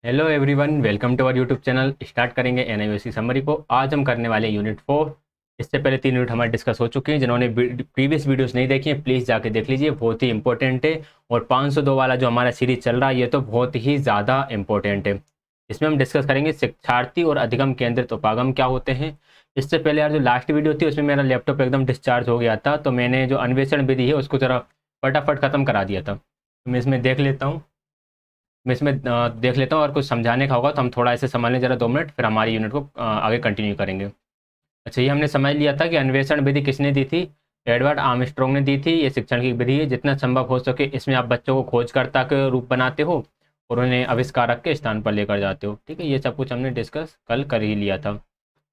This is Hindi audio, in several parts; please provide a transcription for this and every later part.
Hello everyone, welcome to our YouTube channel. Start करेंगे एनआईओसी समरी को। आज हम करने वाले यूनिट 4। इससे पहले 3 यूनिट हमारे डिस्कस हो चुके हैं। जिन्होंने प्रीवियस वीडियोस नहीं देखी हैं प्लीज़ जाके देख लीजिए, बहुत ही इंपॉर्टेंट है। और 502 वाला जो हमारा सीरीज चल रहा है ये तो बहुत ही ज़्यादा इंपॉर्टेंट है। इसमें हम डिस्कस करेंगे शिक्षार्थी और अधिगम केंद्रित उपागम क्या होते हैं। इससे पहले यार जो लास्ट वीडियो थी उसमें मेरा लैपटॉप एकदम डिस्चार्ज हो गया था, तो मैंने जो अन्वेषण विधि है उसको ज़रा फटाफट ख़त्म करा दिया था। तो मैं इसमें देख लेता हूँ, मैं इसमें देख लेता हूँ और कुछ समझाने का होगा तो हम थोड़ा ऐसे समझ लें ज़रा 2 मिनट, फिर हमारी यूनिट को आगे कंटिन्यू करेंगे। अच्छा, ये हमने समझ लिया था कि अन्वेषण विधि किसने दी थी। एडवर्ड आर्मस्ट्रॉन्ग ने दी थी। ये शिक्षण की विधि है, जितना संभव हो सके इसमें आप बच्चों को खोजकर्ता के रूप बनाते हो और उन्हें आविष्कारक के स्थान पर लेकर जाते हो। ठीक है, ये सब कुछ हमने डिस्कस कल कर ही लिया था।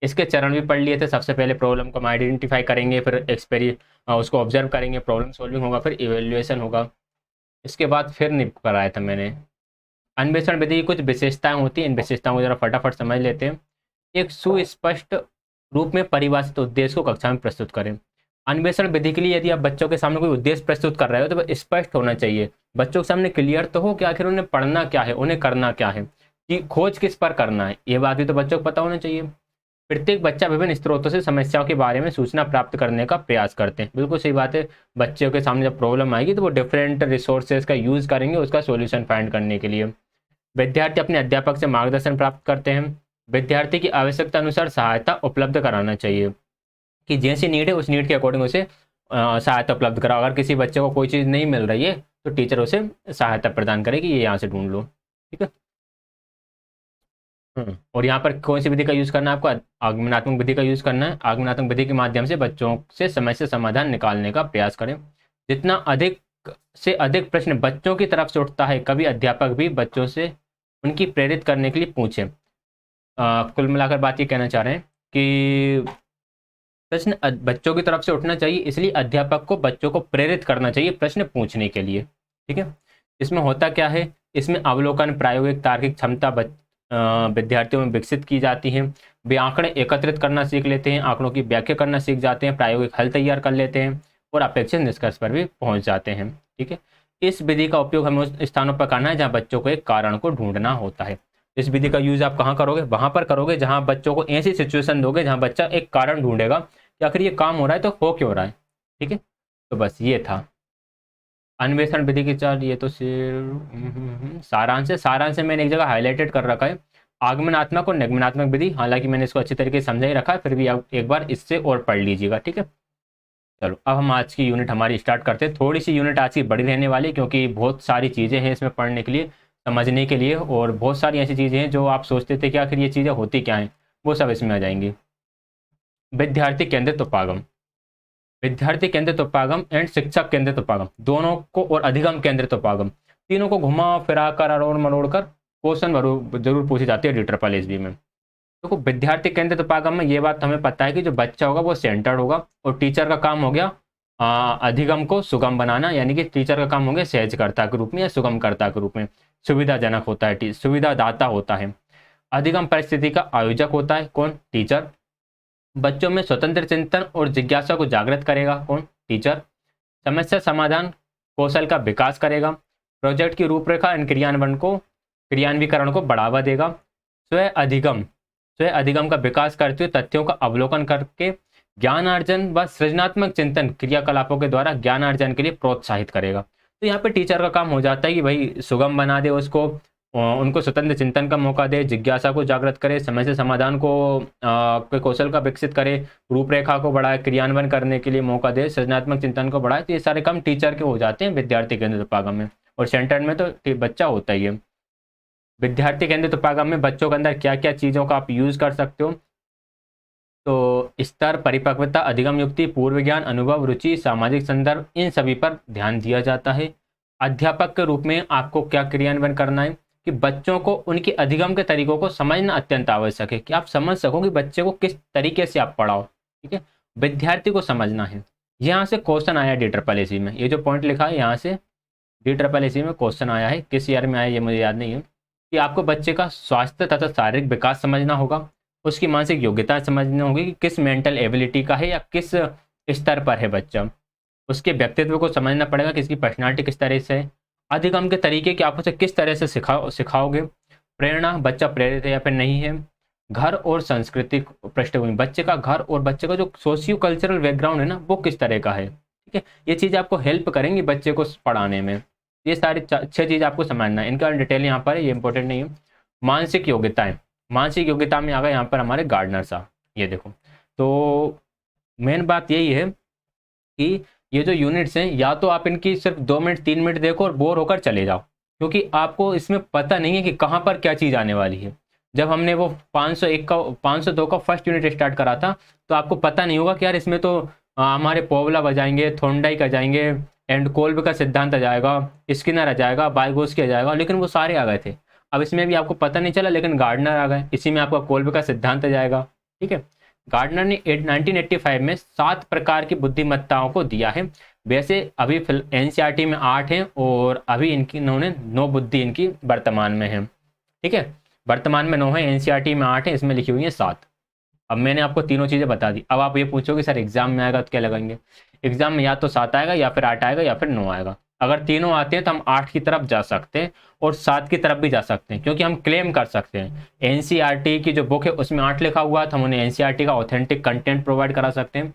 इसके चरण भी पढ़ लिए थे। सबसे पहले प्रॉब्लम को हम आइडेंटिफाई करेंगे, फिर उसको ऑब्जर्व करेंगे, प्रॉब्लम सॉल्विंग होगा, फिर इवेल्युएशन होगा। इसके बाद फिर निप कराया था मैंने। अन्वेषण विधि की कुछ विशेषताएं होती हैं, इन विशेषताओं को जरा फटाफट समझ लेते हैं। एक सुस्पष्ट रूप में परिभाषित उद्देश्य को कक्षा में प्रस्तुत करें। अन्वेषण विधि के लिए यदि आप बच्चों के सामने कोई उद्देश्य प्रस्तुत कर रहे हो तो वह स्पष्ट होना चाहिए। बच्चों के सामने क्लियर तो हो कि आखिर उन्हें पढ़ना क्या है, उन्हें करना क्या है, कि खोज किस पर करना है, ये बात भी तो बच्चों को पता होना चाहिए। प्रत्येक बच्चा विभिन्न स्रोतों से समस्याओं के बारे में सूचना प्राप्त करने का प्रयास करते हैं। बिल्कुल सही बात है। बच्चों के सामने जब प्रॉब्लम आएगी तो वो डिफरेंट रिसोर्सेज का यूज करेंगे उसका सॉल्यूशन फाइंड करने के लिए। विद्यार्थी अपने अध्यापक से मार्गदर्शन प्राप्त करते हैं। विद्यार्थी की आवश्यकता अनुसार सहायता उपलब्ध कराना चाहिए, कि जैसी नीड है उस नीड के अकॉर्डिंग उसे सहायता उपलब्ध कराओ। अगर किसी बच्चे को कोई चीज़ नहीं मिल रही है तो टीचर उसे सहायता प्रदान करे कि ये यहाँ से ढूंढ लो। ठीक है। और यहाँ पर कौन सी विधि का यूज़ करना है आपको? आगमनात्मक विधि का यूज़ करना है। आगमनात्मक विधि के माध्यम से बच्चों से समस्या समाधान निकालने का प्रयास करें। जितना अधिक से अधिक प्रश्न बच्चों की तरफ से उठता है, कभी अध्यापक भी बच्चों से उनकी प्रेरित करने के लिए पूछें। कुल मिलाकर बात ये कहना चाह रहे हैं कि प्रश्न बच्चों की तरफ से उठना चाहिए, इसलिए अध्यापक को बच्चों को प्रेरित करना चाहिए प्रश्न पूछने के लिए। ठीक है। इसमें होता क्या है, इसमें अवलोकन, प्रायोगिक, तार्किक क्षमता विद्यार्थियों में विकसित की जाती है। वे आंकड़े एकत्रित करना सीख लेते हैं, आंकड़ों की व्याख्या करना सीख जाते हैं, प्रायोगिक हल तैयार कर लेते हैं और अपेक्षित निष्कर्ष पर भी पहुंच जाते हैं। ठीक है। इस विधि का उपयोग हमें उस स्थानों पर करना है जहाँ बच्चों को एक कारण को ढूंढना होता है। इस विधि का यूज आप कहाँ करोगे? वहां पर करोगे जहां बच्चों को ऐसी सिचुएशन दोगे जहां बच्चा एक कारण ढूंढेगा कि आखिर ये काम हो रहा है तो हो क्यों रहा है। ठीक है। तो बस ये था अन्वेषण विधि की चाल। ये तो सिर्फ सारांश मैंने एक जगह हाईलाइटेड कर रखा है। आगमनात्मक और निगमनात्मक विधि, हालांकि मैंने इसको अच्छी तरीके से समझा ही रखा है, फिर भी आप एक बार इससे और पढ़ लीजिएगा। ठीक है। चलो अब हम आज की यूनिट हमारी स्टार्ट करते हैं। थोड़ी सी यूनिट आज की बड़ी रहने वाली, क्योंकि बहुत सारी चीज़ें हैं इसमें पढ़ने के लिए, समझने के लिए, और बहुत सारी ऐसी चीज़ें हैं जो आप सोचते थे कि आखिर ये चीज़ें होती क्या हैं, वो सब इसमें आ जाएंगी। विद्यार्थी केंद्रित उपागम, विद्यार्थी केंद्रित उपागम एंड शिक्षक केंद्रित उपागम दोनों को, और अधिगम केंद्रित उपागम, तीनों को घुमा फिरा कर अरोड़ मरोड़ कर क्वेश्चन जरूर पूछी जाती है DSSB में। देखो, विद्यार्थी केंद्रित उपागम में ये बात हमें पता है कि जो बच्चा होगा वो सेंटर्ड होगा, और टीचर का काम हो गया अधिगम को सुगम बनाना, यानी कि टीचर का काम हो गया सहजकर्ता के रूप में या सुगमकर्ता के रूप में। सुविधाजनक होता है, सुविधादाता होता है। अधिगम परिस्थिति का आयोजक होता है कौन? टीचर। बच्चों में स्वतंत्र चिंतन और जिज्ञासा को जागृत करेगा कौन? टीचर। समस्या समाधान कौशल का विकास करेगा। प्रोजेक्ट की रूपरेखा एंड क्रियान्वीकरण को बढ़ावा देगा। स्वयं अधिगम का विकास करते हुए तथ्यों का अवलोकन करके ज्ञानार्जन व सृजनात्मक चिंतन क्रियाकलापों के द्वारा ज्ञानार्जन के लिए प्रोत्साहित करेगा। तो यहाँ पे टीचर का काम हो जाता है कि भाई सुगम बना दे उसको, उनको स्वतंत्र चिंतन का मौका दे, जिज्ञासा को जागृत करे, समस्या समाधान को के कौशल का विकसित करे, रूपरेखा को बढ़ाए, क्रियान्वयन करने के लिए मौका दे, सृजनात्मक चिंतन को बढ़ाए। तो ये सारे काम टीचर के हो जाते हैं विद्यार्थी केंद्रित उपागम में, और सेंटर में तो बच्चा होता ही है। विद्यार्थी केंद्रित उपागम में बच्चों के अंदर क्या क्या चीज़ों का आप यूज़ कर सकते हो? तो स्तर, परिपक्वता, अधिगम युक्ति, पूर्व ज्ञान, अनुभव, रुचि, सामाजिक संदर्भ, इन सभी पर ध्यान दिया जाता है। अध्यापक के रूप में आपको क्या क्रियान्वयन करना है कि बच्चों को उनके अधिगम के तरीकों को समझना अत्यंत आवश्यक है, कि आप समझ सको कि बच्चे को किस तरीके से आप पढ़ाओ। ठीक है। विद्यार्थी को समझना है। यहाँ से क्वेश्चन आया DSSB में, ये जो पॉइंट लिखा है यहाँ से DSSB में क्वेश्चन आया है। किस ईयर में आया ये मुझे याद नहीं है। कि आपको बच्चे का स्वास्थ्य तथा शारीरिक विकास समझना होगा, उसकी मानसिक योग्यता समझनी होगी कि किस मेंटल एबिलिटी का है या किस स्तर पर है बच्चा, उसके व्यक्तित्व को समझना पड़ेगा कि इसकी पर्सनालिटी किस तरह से है। अधिगम के तरीके कि आप उसे किस तरह से सिखाओगे, प्रेरणा, बच्चा प्रेरित है या फिर नहीं है। घर और सांस्कृतिक पृष्ठभूमि, बच्चे का घर और बच्चे का जो सोशियो कल्चरल बैकग्राउंड है ना वो किस तरह का है। ठीक है, ये चीज़ आपको हेल्प करेंगी बच्चे को पढ़ाने में। ये सारी छह चीज़ आपको समझना है, इनका डिटेल यहाँ पर है, ये इंपॉर्टेंट नहीं है। मानसिक योग्यताएं, मानसिक योग्यता में आ गए यहाँ पर हमारे गार्डनर साहब, ये देखो। तो मेन बात यही है कि ये जो यूनिट्स हैं या तो आप इनकी सिर्फ 2 मिनट 3 मिनट देखो और बोर होकर चले जाओ, क्योंकि आपको इसमें पता नहीं है कि कहाँ पर क्या चीज़ आने वाली है। जब हमने वो 502 का फर्स्ट यूनिट स्टार्ट करा था तो आपको पता नहीं होगा कि यार इसमें तो हमारे पोवला बजाएंगे, थोंडाइक आ जाएंगे, एंड कोल्ब का सिद्धांत आ जाएगा, स्किनर आ जाएगा, बाइगोस्की आ जाएगा, लेकिन वो सारे आ गए थे। अब इसमें भी आपको पता नहीं चला, लेकिन गार्डनर आ गए, इसी में आपका कोल्ब का सिद्धांत आ जाएगा। ठीक है, गार्डनर ने 1985 में 7 प्रकार की बुद्धिमत्ताओं को दिया है। वैसे अभी एनसीईआरटी में 8 हैं और अभी इनकी इन्होंने 9 बुद्धि इनकी वर्तमान में है। ठीक है, वर्तमान में 9 है, एनसीईआरटी में 8 है, इसमें लिखी हुई है 7। अब मैंने आपको तीनों चीज़ें बता दी। अब आप ये पूछोगे सर एग्जाम में आएगा तो क्या लगाएंगे। एग्जाम में या तो 7 आएगा या फिर 8 आएगा या फिर 9 आएगा। अगर तीनों आते हैं तो हम 8 की तरफ जा सकते हैं और 7 की तरफ भी जा सकते हैं, क्योंकि हम क्लेम कर सकते हैं एनसीईआरटी की जो बुक है उसमें 8 लिखा हुआ है तो हम उन्हें एनसीईआरटी का ऑथेंटिक कंटेंट प्रोवाइड करा सकते हैं।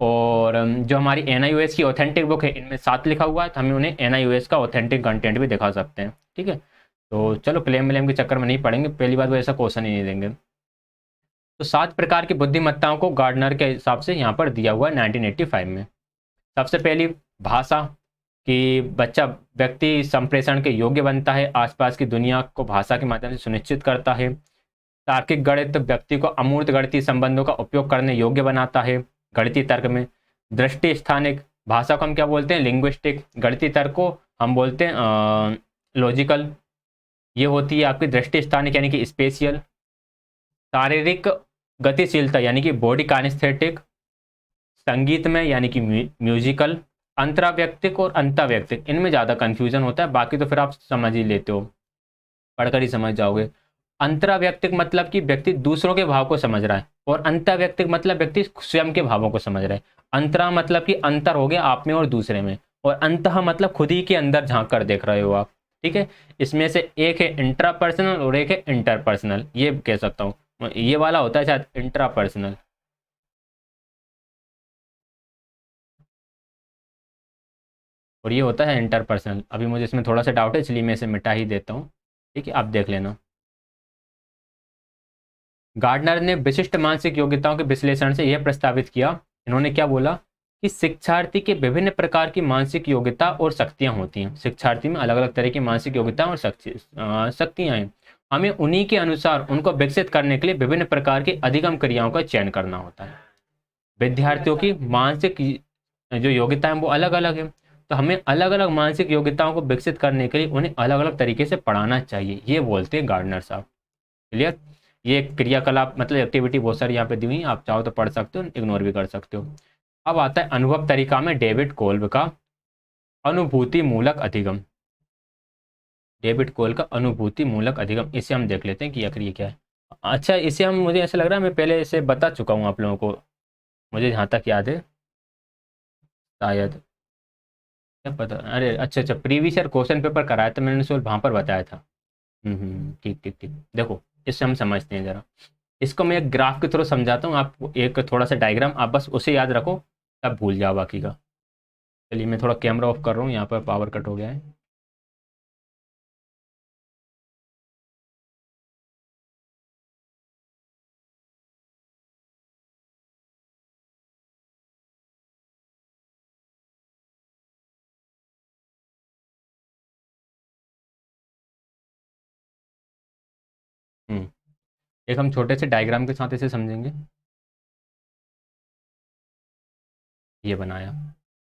और जो हमारी एनआईओएस की ऑथेंटिक बुक है इनमें 7 लिखा हुआ है तो हमें उन्हें एनआईओएस का ऑथेंटिक कंटेंट भी दिखा सकते हैं। ठीक है, तो चलो क्लेम व्लेम के चक्कर में नहीं पड़ेंगे, पहली बात वो ऐसा क्वेश्चन ही नहीं देंगे। तो 7 प्रकार की बुद्धिमत्ताओं को गार्डनर के हिसाब से यहाँ पर दिया हुआ है 1985 में। सबसे पहली भाषा, कि बच्चा व्यक्ति संप्रेषण के योग्य बनता है, आसपास की दुनिया को भाषा के माध्यम से सुनिश्चित करता है। तार्किक गणित व्यक्ति को अमूर्त गणितीय संबंधों का उपयोग करने योग्य बनाता है गणितीय तर्क में। दृष्टि स्थानिक, भाषा को हम क्या बोलते हैं, लिंग्विस्टिक, गणितीय तर्क को हम बोलते हैं लॉजिकल। ये होती है आपकी दृष्टि स्थानिक यानी कि स्पेशियल। शारीरिक गतिशीलता यानी कि बॉडी काइनेस्थेटिक। संगीत में यानी कि म्यूजिकल। अंतराव्यक्तिक और अंताव्यक्तिक, इनमें ज़्यादा कंफ्यूजन होता है, बाकी तो फिर आप समझ ही लेते हो, पढ़कर ही समझ जाओगे। अंतराव्यक्तिक मतलब कि व्यक्ति दूसरों के भाव को समझ रहा है, और अंताव्यक्तिक मतलब व्यक्ति स्वयं के भावों को समझ रहा है। अंतरा मतलब कि अंतर हो गया आप में और दूसरे में, और अंतः मतलब खुद ही के अंदर झांक कर देख रहे हो आप। ठीक है, इसमें से एक है इंट्रापर्सनल और एक है इंटरपर्सनल, ये कह सकता हूँ, ये वाला होता है शायद इंट्रापर्सनल, और ये होता है इंटरपर्सनल। अभी मुझे इसमें थोड़ा सा डाउट है इसलिए मैं इसे मिटा ही देता हूँ। ठीक है, आप देख लेना। गार्डनर ने विशिष्ट मानसिक योग्यताओं के विश्लेषण से यह प्रस्तावित किया, इन्होंने क्या बोला कि शिक्षार्थी के विभिन्न प्रकार की मानसिक योग्यता और शक्तियां होती हैं। शिक्षार्थी में अलग अलग तरह की मानसिक योग्यता और शक्तियां हैं। हमें उन्हीं के अनुसार उनको विकसित करने के लिए विभिन्न प्रकार की अधिगम क्रियाओं का चयन करना होता है। विद्यार्थियों की मानसिक जो योग्यताएं वो अलग अलग है, तो हमें अलग अलग मानसिक योग्यताओं को विकसित करने के लिए उन्हें अलग अलग तरीके से पढ़ाना चाहिए, ये बोलते हैं गार्डनर साहब। क्लियर। ये क्रियाकलाप मतलब एक्टिविटी बहुत सारी यहाँ पे दी हुई है, आप चाहो तो पढ़ सकते हो, इग्नोर भी कर सकते हो। अब आता है अनुभव तरीका में डेविड कोल्ब का अनुभूति मूलक अधिगम। डेविड कोल का अनुभूति मूलक अधिगम, इसे हम देख लेते हैं कि आखिर ये क्या है। अच्छा, इसे हम, मुझे ऐसा लग रहा है मैं पहले इसे बता चुका हूँ आप लोगों को, मुझे जहाँ तक याद है शायद, क्या पता, अरे अच्छा अच्छा, प्रीवियस ईयर क्वेश्चन पेपर कराया था मैंने, सिर्फ वहाँ पर बताया था। ठीक ठीक ठीक, देखो इससे हम समझते हैं जरा। इसको मैं एक ग्राफ के थ्रू समझाता हूँ आपको, एक थोड़ा सा डायग्राम, आप बस उसे याद रखो, तब भूल जाओ बाकी का। चलिए मैं थोड़ा कैमरा ऑफ कर रहा हूँ, यहाँ पर पावर कट हो गया है। हम्म, एक हम छोटे से डायग्राम के साथ इसे समझेंगे। ये बनाया,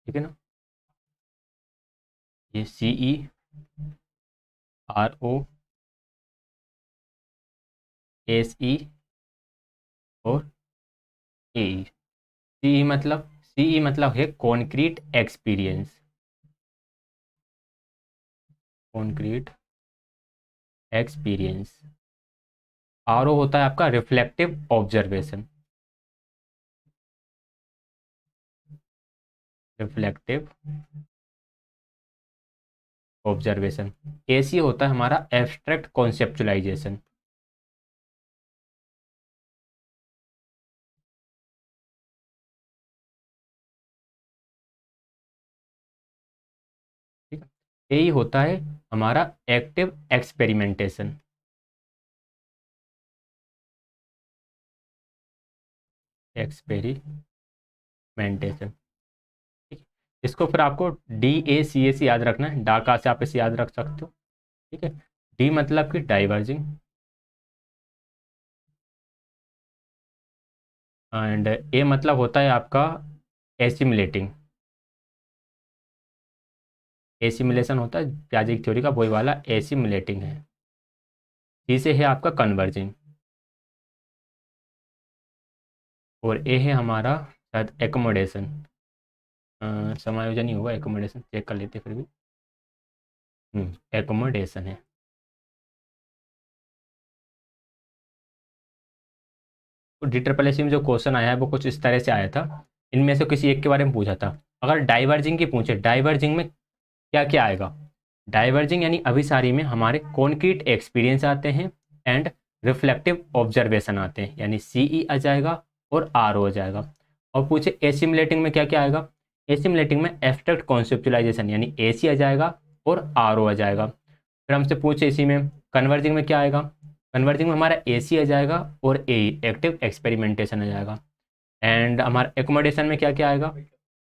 ठीक है ना, ये CEROSE और CE मतलब है concrete experience, concrete experience. RO होता है आपका रिफ्लेक्टिव ऑब्जर्वेशन, रिफ्लेक्टिव ऑब्जर्वेशन। ए सी होता है हमारा एब्स्ट्रैक्ट कॉन्सेप्चुलाइजेशन। ठीक है, ए होता है हमारा एक्टिव एक्सपेरिमेंटेशन। एक्सपेरिमेंटेशन, ठीक है। इसको फिर आपको डी ए सी ए से याद रखना है, डाका से आप इसे याद रख सकते हो। ठीक है, डी मतलब कि डाइवर्जिंग, एंड ए मतलब होता है आपका एसिमुलेटिंग। एसिमुलेशन होता है प्याजे थ्योरी का वही वाला एसिमुलेटिंग है। सी से है आपका कन्वर्जिंग, और ए है हमारा शायद एकोमोडेशन। समायोजन ही होगा, एकोमोडेशन चेक कर लेते फिर भी। एकोमोडेशन है। तो डी ट्रिपल एस सी में जो क्वेश्चन आया है वो कुछ इस तरह से आया था, इनमें से किसी एक के बारे में पूछा था। अगर डाइवर्जिंग की पूछे, डाइवर्जिंग में क्या क्या आएगा? डाइवर्जिंग यानी अभिसारी में हमारे कॉन्क्रीट एक्सपीरियंस आते हैं एंड रिफ्लेक्टिव ऑब्जर्वेशन आते हैं, यानी सी ई आ जाएगा और आर हो जाएगा। और पूछे एसिमुलेटिंग में क्या क्या आएगा? एसिमुलेटिंग में एब्स्ट्रैक्ट कॉन्सेप्चुलाइजेशन यानी ए सी आ जाएगा और आर ओ आ जाएगा। फिर हमसे पूछे इसी में कन्वर्जिंग में क्या आएगा? कन्वर्जिंग में हमारा ए सी आ जाएगा और ए एक्टिव एक्सपेरिमेंटेशन आ जाएगा। एंड हमारा एकोमोडेशन में क्या क्या आएगा?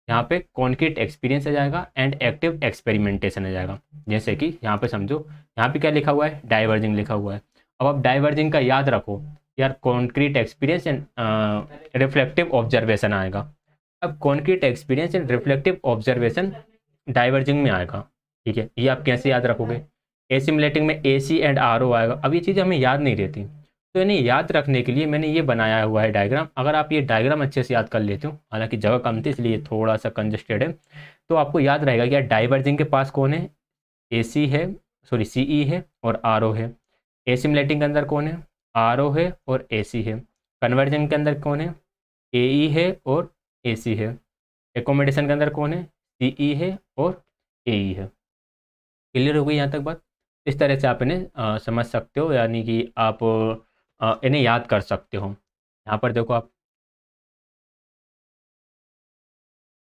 यहाँ पे कॉन्क्रीट एक्सपीरियंस आ जाएगा एंड एक्टिव एक्सपेरिमेंटेशन आ जाएगा। जैसे कि यहाँ पे समझो, यहाँ पे क्या लिखा हुआ है? डाइवर्जिंग लिखा हुआ है। अब आप डाइवर्जिंग का याद रखो यार, concrete experience and reflective observation आएगा। अब concrete experience and reflective observation diverging में आएगा। ठीक है, ये आप कैसे याद रखोगे? एसिमुलेटिंग में ए सी एंड आर ओ आएगा। अब ये चीज़ हमें याद नहीं रहती, तो इन्हें याद रखने के लिए मैंने ये बनाया हुआ है डायग्राम। अगर आप ये डायग्राम अच्छे से याद कर लेते हो, हालांकि जगह कम थी इसलिए थोड़ा सा कंजस्टेड है, तो आपको याद रहेगा कि यार डाइवर्जिंग के पास कौन है? ए सी है, सॉरी सी ई है और आर ओ है। एसिमुलेटिंग के अंदर कौन है? आर ओ है और ए सी है। कन्वर्जन के अंदर कौन है? ए ई है और ए सी है। एकोमोडेशन के अंदर कौन है? सी ई है और ए ई है। क्लियर हो गई यहाँ तक बात? इस तरह से आप इन्हें समझ सकते हो, यानी कि आप इन्हें याद कर सकते हो। यहाँ पर देखो आप,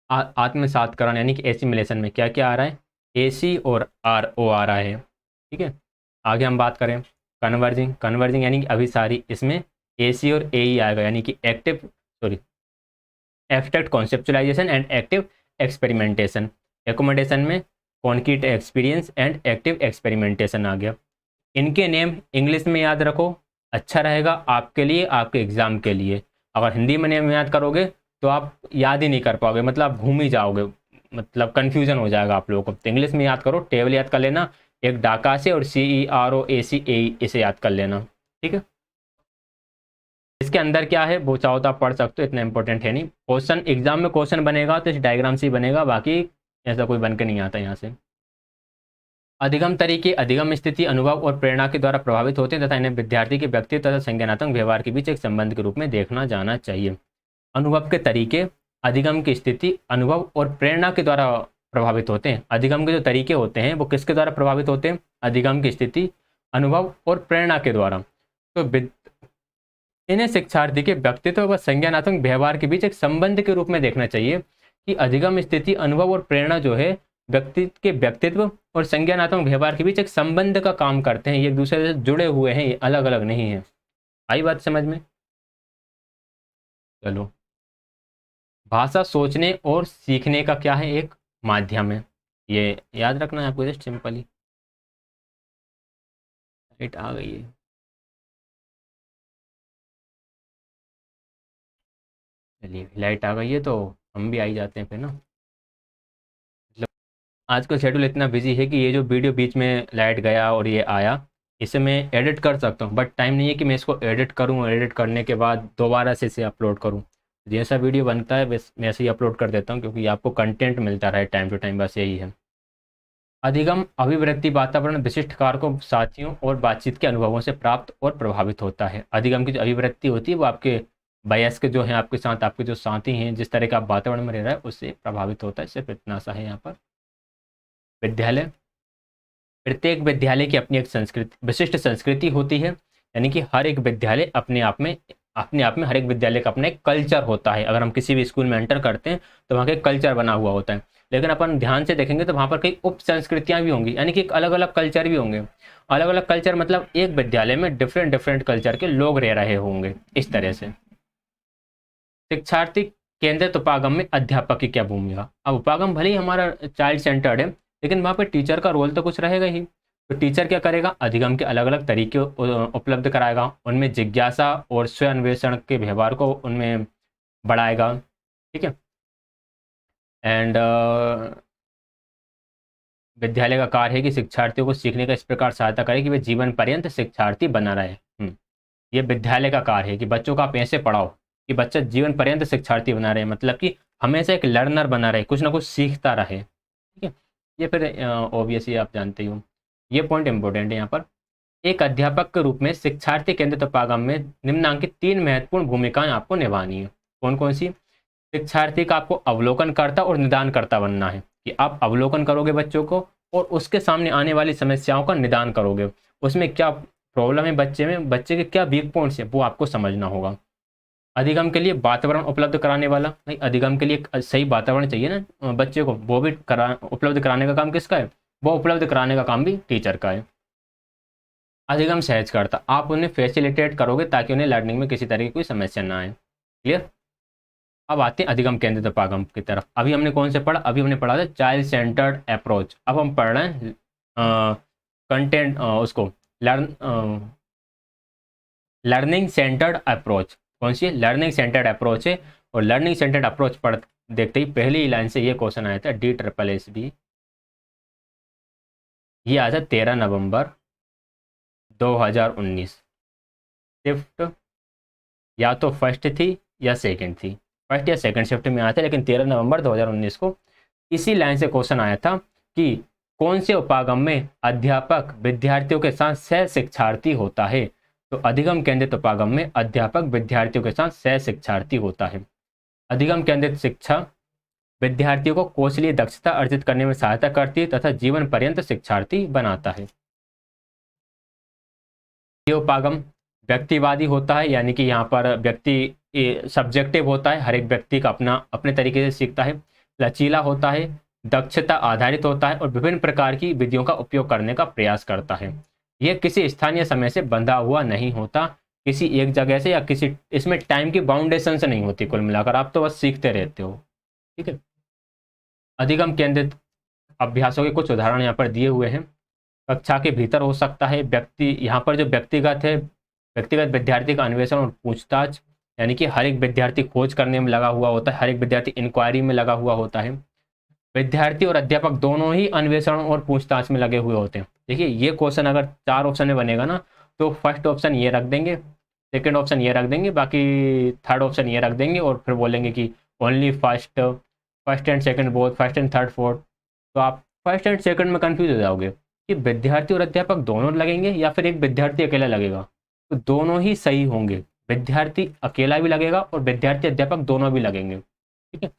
आत्मसातकरण यानी कि एसिमिलेशन में क्या क्या आ रहा है? ए सी और आर ओ आ रहा है। ठीक है, आगे हम बात करें कन्वर्जिंग। कन्वर्जिंग यानी कि अभिसारी, इसमें ए सी और ए ई आएगा, यानी कि active, sorry abstract conceptualisation and active experimentation. Accommodation में concrete experience and active experimentation आ गया। इनके नेम इंग्लिश में याद रखो, अच्छा रहेगा आपके लिए, आपके एग्ज़ाम के लिए। अगर हिंदी में नेम याद करोगे तो आप याद ही नहीं कर पाओगे, मतलब आप घूम ही जाओगे, मतलब कन्फ्यूजन हो जाएगा आप लोगों को। तो इंग्लिश में याद करो, टेबल याद कर लेना, एक डाका से और सी ई आर ओ ए सी ए, इसे याद कर लेना। ठीक है, इसके अंदर क्या है वो चाहो तो आप पढ़ सकते हो, इतना इंपॉर्टेंट है नहीं। क्वेश्चन एग्जाम में क्वेश्चन बनेगा तो इस डायग्राम से ही बनेगा, बाकी ऐसा कोई बन के नहीं आता यहाँ से। अधिगम तरीके अधिगम स्थिति अनुभव और प्रेरणा के द्वारा प्रभावित होते हैं तथा इन्हें विद्यार्थी के व्यक्तित्व तथा संज्ञानात्मक व्यवहार के बीच एक संबंध के रूप में देखना जाना चाहिए। अनुभव के तरीके अधिगम की स्थिति अनुभव और प्रेरणा के द्वारा प्रभावित होते हैं। अधिगम के जो तरीके होते हैं वो किसके द्वारा प्रभावित होते हैं? अधिगम की स्थिति अनुभव और प्रेरणा के द्वारा। तो इन्हें शिक्षार्थी के व्यक्तित्व व संज्ञानात्मक व्यवहार के बीच एक संबंध के रूप में देखना चाहिए कि अधिगम स्थिति अनुभव और प्रेरणा जो है व्यक्ति के व्यक्तित्व और संज्ञानात्मक व्यवहार के बीच एक संबंध का काम करते हैं, ये एक दूसरे से जुड़े हुए हैं, ये अलग अलग नहीं है। आई बात समझ में? चलो, भाषा सोचने और सीखने का क्या है? एक माध्यम है, ये याद रखना है आपको, जस्ट सिंपली। राइट, आ गई है। चलिए, लाइट आ गई है तो हम भी आ ही जाते हैं फिर ना। मतलब आज का शेड्यूल इतना बिजी है कि ये जो वीडियो बीच में लाइट गया और ये आया, इसे मैं एडिट कर सकता हूँ, बट टाइम नहीं है कि मैं इसको एडिट करूँ और एडिट करने के बाद दोबारा से इसे अपलोड करूँ। जैसा वीडियो बनता है वैसे ही अपलोड कर देता हूँ, क्योंकि आपको कंटेंट मिलता रहे टाइम टू टाइम, बस यही है। अधिगम अभिवृत्ति वातावरण विशिष्ट कारकों साथियों और बातचीत के अनुभवों से प्राप्त और प्रभावित होता है। अधिगम की जो अभिवृत्ति होती है वो आपके वयस्क जो हैं आपके साथ, आपके जो साथी हैं, जिस तरह का आप वातावरण में रह रहा है उससे प्रभावित होता है। सिर्फ इतना सा है यहाँ पर। विद्यालय प्रत्येक विद्यालय की अपनी एक संस्कृति, विशिष्ट संस्कृति होती है, यानी कि हर एक विद्यालय अपने आप में हर एक विद्यालय का अपना एक कल्चर होता है। अगर हम किसी भी स्कूल में एंटर करते हैं तो वहाँ का एक कल्चर बना हुआ होता है। लेकिन अपन ध्यान से देखेंगे तो वहाँ पर कई उप संस्कृतियाँ भी होंगी, यानी कि एक अलग अलग कल्चर भी होंगे। अलग अलग कल्चर मतलब एक विद्यालय में डिफरेंट डिफरेंट कल्चर के लोग रह रहे होंगे, इस तरह से। शिक्षार्थी केंद्रित उपागम में अध्यापक की क्या भूमिका? अब उपागम भले ही हमारा चाइल्ड सेंटर्ड है, लेकिन वहाँ पर टीचर का रोल तो कुछ रहेगा ही। तो टीचर क्या करेगा? अधिगम के अलग अलग तरीके उपलब्ध कराएगा, उनमें जिज्ञासा और स्व अन्वेषण के व्यवहार को उनमें बढ़ाएगा। ठीक है। एंड विद्यालय का कार्य है कि शिक्षार्थियों को सीखने का इस प्रकार सहायता करे कि वे जीवन पर्यंत शिक्षार्थी बना रहे। ये विद्यालय का कार्य है कि बच्चों को आप ऐसे पढ़ाओ कि बच्चा जीवन पर्यंत शिक्षार्थी बना रहे, मतलब कि हमेशा एक लर्नर बना रहे, कुछ ना कुछ सीखता रहे। ठीक है। ये फिर ऑब्वियसली आप जानते ही हो, ये पॉइंट इंपॉर्टेंट है यहाँ पर। एक अध्यापक के रूप में शिक्षार्थी केंद्रित उपागम में निम्नांकित 3 महत्वपूर्ण भूमिकाएं आपको निभानी है। कौन कौन सी? शिक्षार्थी का आपको अवलोकनकर्ता और निदानकर्ता बनना है, कि आप अवलोकन करोगे बच्चों को और उसके सामने आने वाली समस्याओं का निदान करोगे। उसमें क्या प्रॉब्लम है बच्चे में, बच्चे के क्या वीक पॉइंट्स है, वो आपको समझना होगा। अधिगम के लिए वातावरण उपलब्ध कराने वाला, नहीं, अधिगम के लिए एक सही वातावरण चाहिए ना बच्चे को, वो भी उपलब्ध कराने का काम किसका है? वो उपलब्ध कराने का काम भी टीचर का है। अधिगम सहज करता, आप उन्हें फैसिलिटेट करोगे ताकि उन्हें लर्निंग में किसी तरह की कोई समस्या ना आए। क्लियर? अब आते हैं अधिगम केंद्रित उपागम की तरफ। अभी हमने कौन से पढ़ा? अभी हमने पढ़ा था चाइल्ड सेंटर्ड अप्रोच। अब हम पढ़ रहे हैं कंटेंट उसको लर्निंग सेंटर्ड अप्रोच। कौन सी है? लर्निंग सेंटर्ड अप्रोच है। और लर्निंग सेंटर्ड अप्रोच पढ़ देखते ही पहली ही लाइन से ये क्वेश्चन आया था DSSB, ये आया था 13 नवंबर 2019। शिफ्ट या तो फर्स्ट थी या सेकंड थी, फर्स्ट या सेकंड शिफ्ट में आया था, लेकिन 13 नवंबर 2019 को इसी लाइन से क्वेश्चन आया था कि कौन से उपागम में अध्यापक विद्यार्थियों के साथ सह शिक्षार्थी होता है? तो अधिगम केंद्रित उपागम में अध्यापक विद्यार्थियों के साथ सह शिक्षार्थी होता है। अधिगम केंद्रित शिक्षा विद्यार्थियों को कौशलीय दक्षता अर्जित करने में सहायता करती है तथा जीवन पर्यंत शिक्षार्थी बनाता है। ये उपागम व्यक्तिवादी होता है, यानी कि यहाँ पर व्यक्ति सब्जेक्टिव होता है, हर एक व्यक्ति का अपना अपने तरीके से सीखता है। लचीला होता है, दक्षता आधारित होता है और विभिन्न प्रकार की विधियों का उपयोग करने का प्रयास करता है। यह किसी स्थानीय समय से बंधा हुआ नहीं होता, किसी एक जगह से या किसी इसमें टाइम की बाउंडेशन से नहीं होती। कुल मिलाकर आप तो बस सीखते रहते हो। ठीक है। अधिगम केंद्रित अभ्यासों के कुछ उदाहरण यहाँ पर दिए हुए हैं। कक्षा के भीतर हो सकता है, व्यक्ति यहाँ पर जो व्यक्तिगत है, व्यक्तिगत विद्यार्थी का अन्वेषण और पूछताछ, यानी कि हर एक विद्यार्थी खोज करने में लगा हुआ होता है, हर एक विद्यार्थी इंक्वायरी में लगा हुआ होता है। विद्यार्थी और अध्यापक दोनों ही अन्वेषण और पूछताछ में लगे हुए होते हैं। देखिए ये क्वेश्चन अगर 4 ऑप्शन में बनेगा ना, तो फर्स्ट ऑप्शन ये रख देंगे, सेकंड ऑप्शन ये रख देंगे, बाकी थर्ड ऑप्शन ये रख देंगे और फिर बोलेंगे कि only first and second both, first and third fourth. तो आप फर्स्ट एंड सेकंड में कंफ्यूज हो जाओगे कि विद्यार्थी और अध्यापक दोनों लगेंगे या फिर एक विद्यार्थी अकेला लगेगा। तो दोनों ही सही होंगे, विद्यार्थी अकेला भी लगेगा और विद्यार्थी अध्यापक दोनों भी लगेंगे। ठीक है।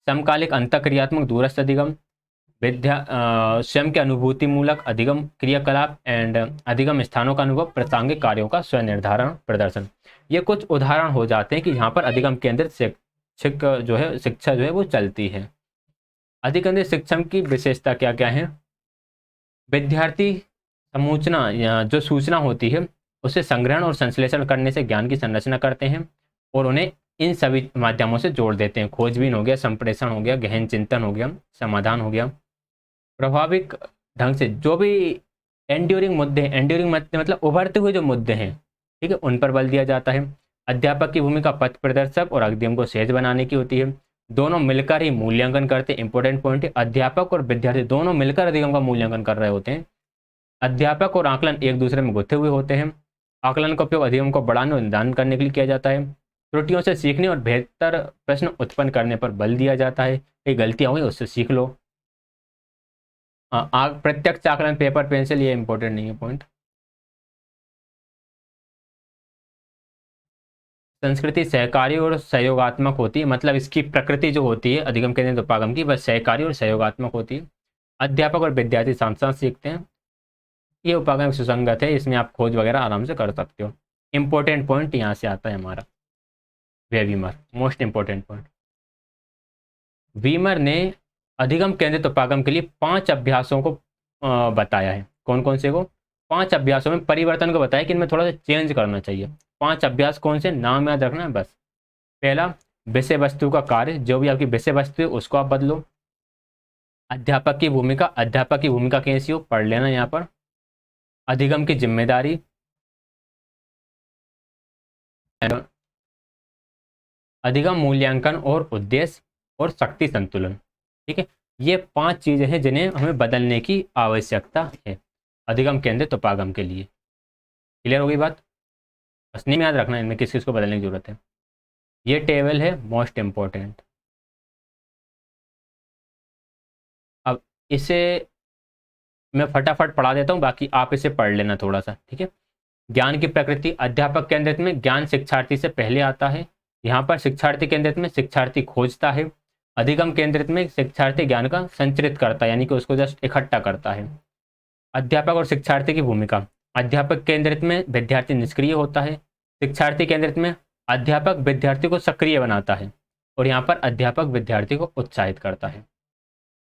समकालिक अंतःक्रियात्मक दूरस्थ अधिगम, स्वयं के अनुभूति मूलक अधिगम क्रियाकलाप एंड अधिगम स्थानों का अनुभव, प्रासंगिक कार्यों का स्वनिर्धारण प्रदर्शन। ये कुछ उदाहरण हो जाते हैं कि जहाँ पर अधिगम केंद्रित शिक्षा जो है वो चलती है। अधिकेंद्रित शिक्षण की विशेषता क्या क्या है? विद्यार्थी समूचना या जो सूचना होती है उसे संग्रहण और संश्लेषण करने से ज्ञान की संरचना करते हैं और उन्हें इन सभी माध्यमों से जोड़ देते हैं। खोजबीन हो गया, संप्रेषण हो गया, गहन चिंतन हो गया, समाधान हो गया। प्रभाविक ढंग से जो भी एंड्यूरिंग मुद्दे हैं, एंड्यूरिंग मतलब उभरते हुए जो मुद्दे हैं, ठीक है, उन पर बल दिया जाता है। अध्यापक की भूमिका पथ प्रदर्शक और अधिगम को सहज बनाने की होती है। दोनों मिलकर ही मूल्यांकन करते हैं। इंपॉर्टेंट पॉइंट है, अध्यापक और विद्यार्थी दोनों मिलकर अधिगम का मूल्यांकन कर रहे होते हैं। अध्यापक और आकलन एक दूसरे में गुथे हुए होते हैं। आकलन का उपयोग अधिगम को बढ़ाने और निदान करने के लिए किया जाता है। त्रुटियों से सीखने और बेहतर प्रश्न उत्पन्न करने पर बल दिया जाता है। कई गलतियां हुई उससे सीख लो। प्रत्यक्ष आकलन पेपर पेंसिल, ये इंपॉर्टेंट नहीं है पॉइंट। संस्कृति सहकारी और सहयोगात्मक होती है, मतलब इसकी प्रकृति जो होती है अधिगम केंद्रित उपागम की, वह सहकारी और सहयोगात्मक होती है। अध्यापक और विद्यार्थी साथ साथ सीखते हैं। ये उपागम सुसंगत है, इसमें आप खोज वगैरह आराम से कर सकते हो। इंपॉर्टेंट पॉइंट यहाँ से आता है हमारा, वेवीमर, मोस्ट इंपॉर्टेंट पॉइंट। वीमर ने अधिगम केंद्रित उपागम के लिए 5 अभ्यासों को बताया है। कौन कौन से को? 5 अभ्यासों में परिवर्तन को बताया कि इनमें थोड़ा सा चेंज करना चाहिए। 5 अभ्यास कौन से, नाम याद रखना है बस। पहला, विषय वस्तु का कार्य, जो भी आपकी विषय वस्तु है उसको आप बदलो। अध्यापक की भूमिका, अध्यापक की भूमिका कैसी हो पढ़ लेना यहाँ पर। अधिगम की जिम्मेदारी, अधिगम मूल्यांकन और उद्देश्य, और शक्ति संतुलन। ठीक है, ये 5 चीजें हैं जिन्हें हमें बदलने की आवश्यकता है अधिगम केंद्रित उपागम के लिए। क्लियर हो गई बात? बस नहीं याद रखना इनमें किस किस को बदलने की जरूरत है। ये टेबल है मोस्ट इंपॉर्टेंट। अब इसे मैं फटाफट पढ़ा देता हूँ, बाकी आप इसे पढ़ लेना थोड़ा सा, ठीक है। ज्ञान की प्रकृति, अध्यापक केंद्रित में ज्ञान शिक्षार्थी से पहले आता है। यहाँ पर शिक्षार्थी केंद्रित में शिक्षार्थी खोजता है। अधिगम केंद्रित में शिक्षार्थी ज्ञान का संचरित करता है, यानी कि उसको जस्ट इकट्ठा करता है। अध्यापक और शिक्षार्थी की भूमिका, अध्यापक केंद्रित में विद्यार्थी निष्क्रिय होता है। शिक्षार्थी केंद्रित में अध्यापक विद्यार्थी को सक्रिय बनाता है, और यहाँ पर अध्यापक विद्यार्थी को उत्साहित करता है।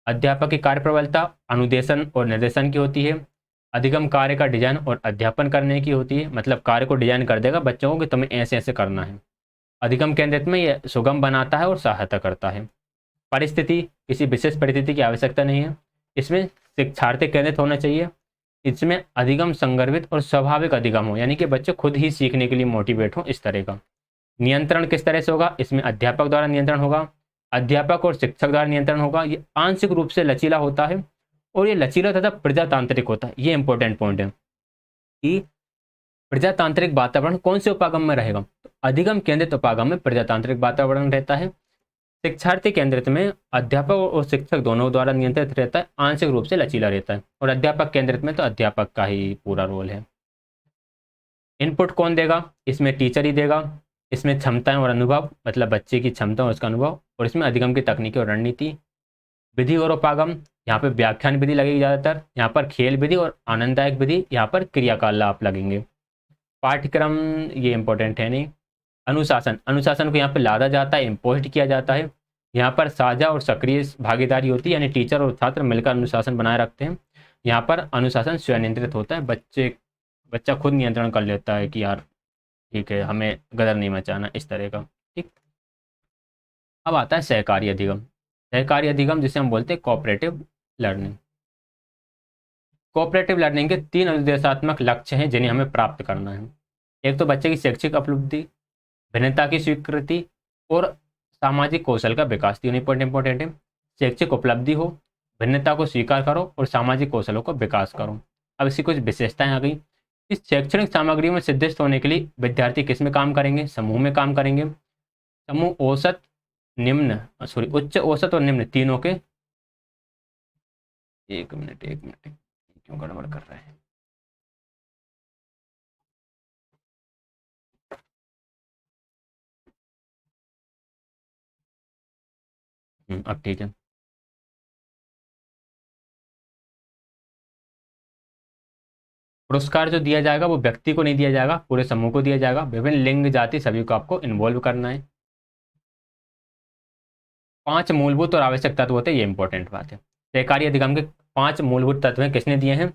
अध्यापक की कार्यप्रबलता अनुदेशन और निर्देशन की होती है। अधिगम कार्य का डिजाइन और अध्यापन करने की होती है, मतलब कार्य को डिजाइन कर देगा बच्चों को कि तुम्हें ऐसे ऐसे करना है। अधिगम केंद्रित में यह सुगम बनाता है और सहायता करता है। परिस्थिति, किसी विशेष परिस्थिति की आवश्यकता नहीं है, इसमें शिक्षार्थी केंद्रित होना चाहिए। इसमें अधिगम संगर्भित और स्वाभाविक अधिगम हो, यानी कि बच्चे खुद ही सीखने के लिए मोटिवेट हो, इस तरह का। नियंत्रण किस तरह से होगा? इसमें अध्यापक द्वारा नियंत्रण होगा, अध्यापक और शिक्षक द्वारा नियंत्रण होगा। ये आंशिक रूप से लचीला होता है, और ये लचीला तथा प्रजातांत्रिक होता है। ये इंपॉर्टेंट पॉइंट है कि प्रजातांत्रिक वातावरण कौन से उपागम में रहेगा? तो अधिगम केंद्रित उपागम में प्रजातांत्रिक वातावरण रहता है। शिक्षार्थी केंद्रित में अध्यापक और शिक्षक दोनों द्वारा नियंत्रित रहता है, आंशिक रूप से लचीला रहता है। और अध्यापक केंद्रित में तो अध्यापक का ही पूरा रोल है। इनपुट कौन देगा? इसमें टीचर ही देगा। इसमें क्षमताएं और अनुभव, मतलब बच्चे की क्षमता और उसका अनुभव। और इसमें अधिगम की तकनीकी और रणनीति। विधि और उपागम, यहाँ पे व्याख्यान विधि लगेगी ज़्यादातर, यहाँ पर खेल विधि और आनंददायक विधि, यहाँ पर क्रियाकलाप लगेंगे। पाठ्यक्रम ये इंपॉर्टेंट है नहीं। अनुशासन, अनुशासन को यहाँ पे लादा जाता है, इम्पोज किया जाता है। यहाँ पर साझा और सक्रिय भागीदारी होती है, यानी टीचर और छात्र मिलकर अनुशासन बनाए रखते हैं। यहाँ पर अनुशासन स्वनियंत्रित होता है, बच्चा खुद नियंत्रण कर लेता है कि यार ठीक है, हमें गदर नहीं मचाना, इस तरह का। ठीक, अब आता है सहकारी अधिगम। सहकारी अधिगम जिसे हम बोलते हैं कोऑपरेटिव लर्निंग। कोऑपरेटिव लर्निंग के 3 निर्देशात्मक लक्ष्य हैं जिन्हें हमें प्राप्त करना है। एक तो बच्चे की शैक्षिक उपलब्धि, भिन्नता की स्वीकृति और सामाजिक कौशल का विकास। तीनों इंपॉर्टेंट है। शैक्षिक उपलब्धि हो, भिन्नता को स्वीकार करो और सामाजिक कौशलों का विकास करो। अब इसकी कुछ विशेषताएं आ गई। इस शैक्षणिक सामग्री में सिद्धिस्त होने के लिए विद्यार्थी किस में काम करेंगे? समूह में काम करेंगे। समूह औसत, निम्न, सॉरी उच्च, औसत और निम्न तीनों के। एक मिनट क्यों गड़बड़ कर रहे हैं? अब ठीक है। पुरस्कार जो दिया जाएगा वो व्यक्ति को नहीं दिया जाएगा, पूरे समूह को दिया जाएगा। विभिन्न लिंग जाति सभी को आपको इन्वॉल्व करना है। 5 मूलभूत और आवश्यक तत्व होते हैं, ये इंपॉर्टेंट बात है। सहकारी अधिगम के 5 मूलभूत तत्व हैं, किसने दिए हैं?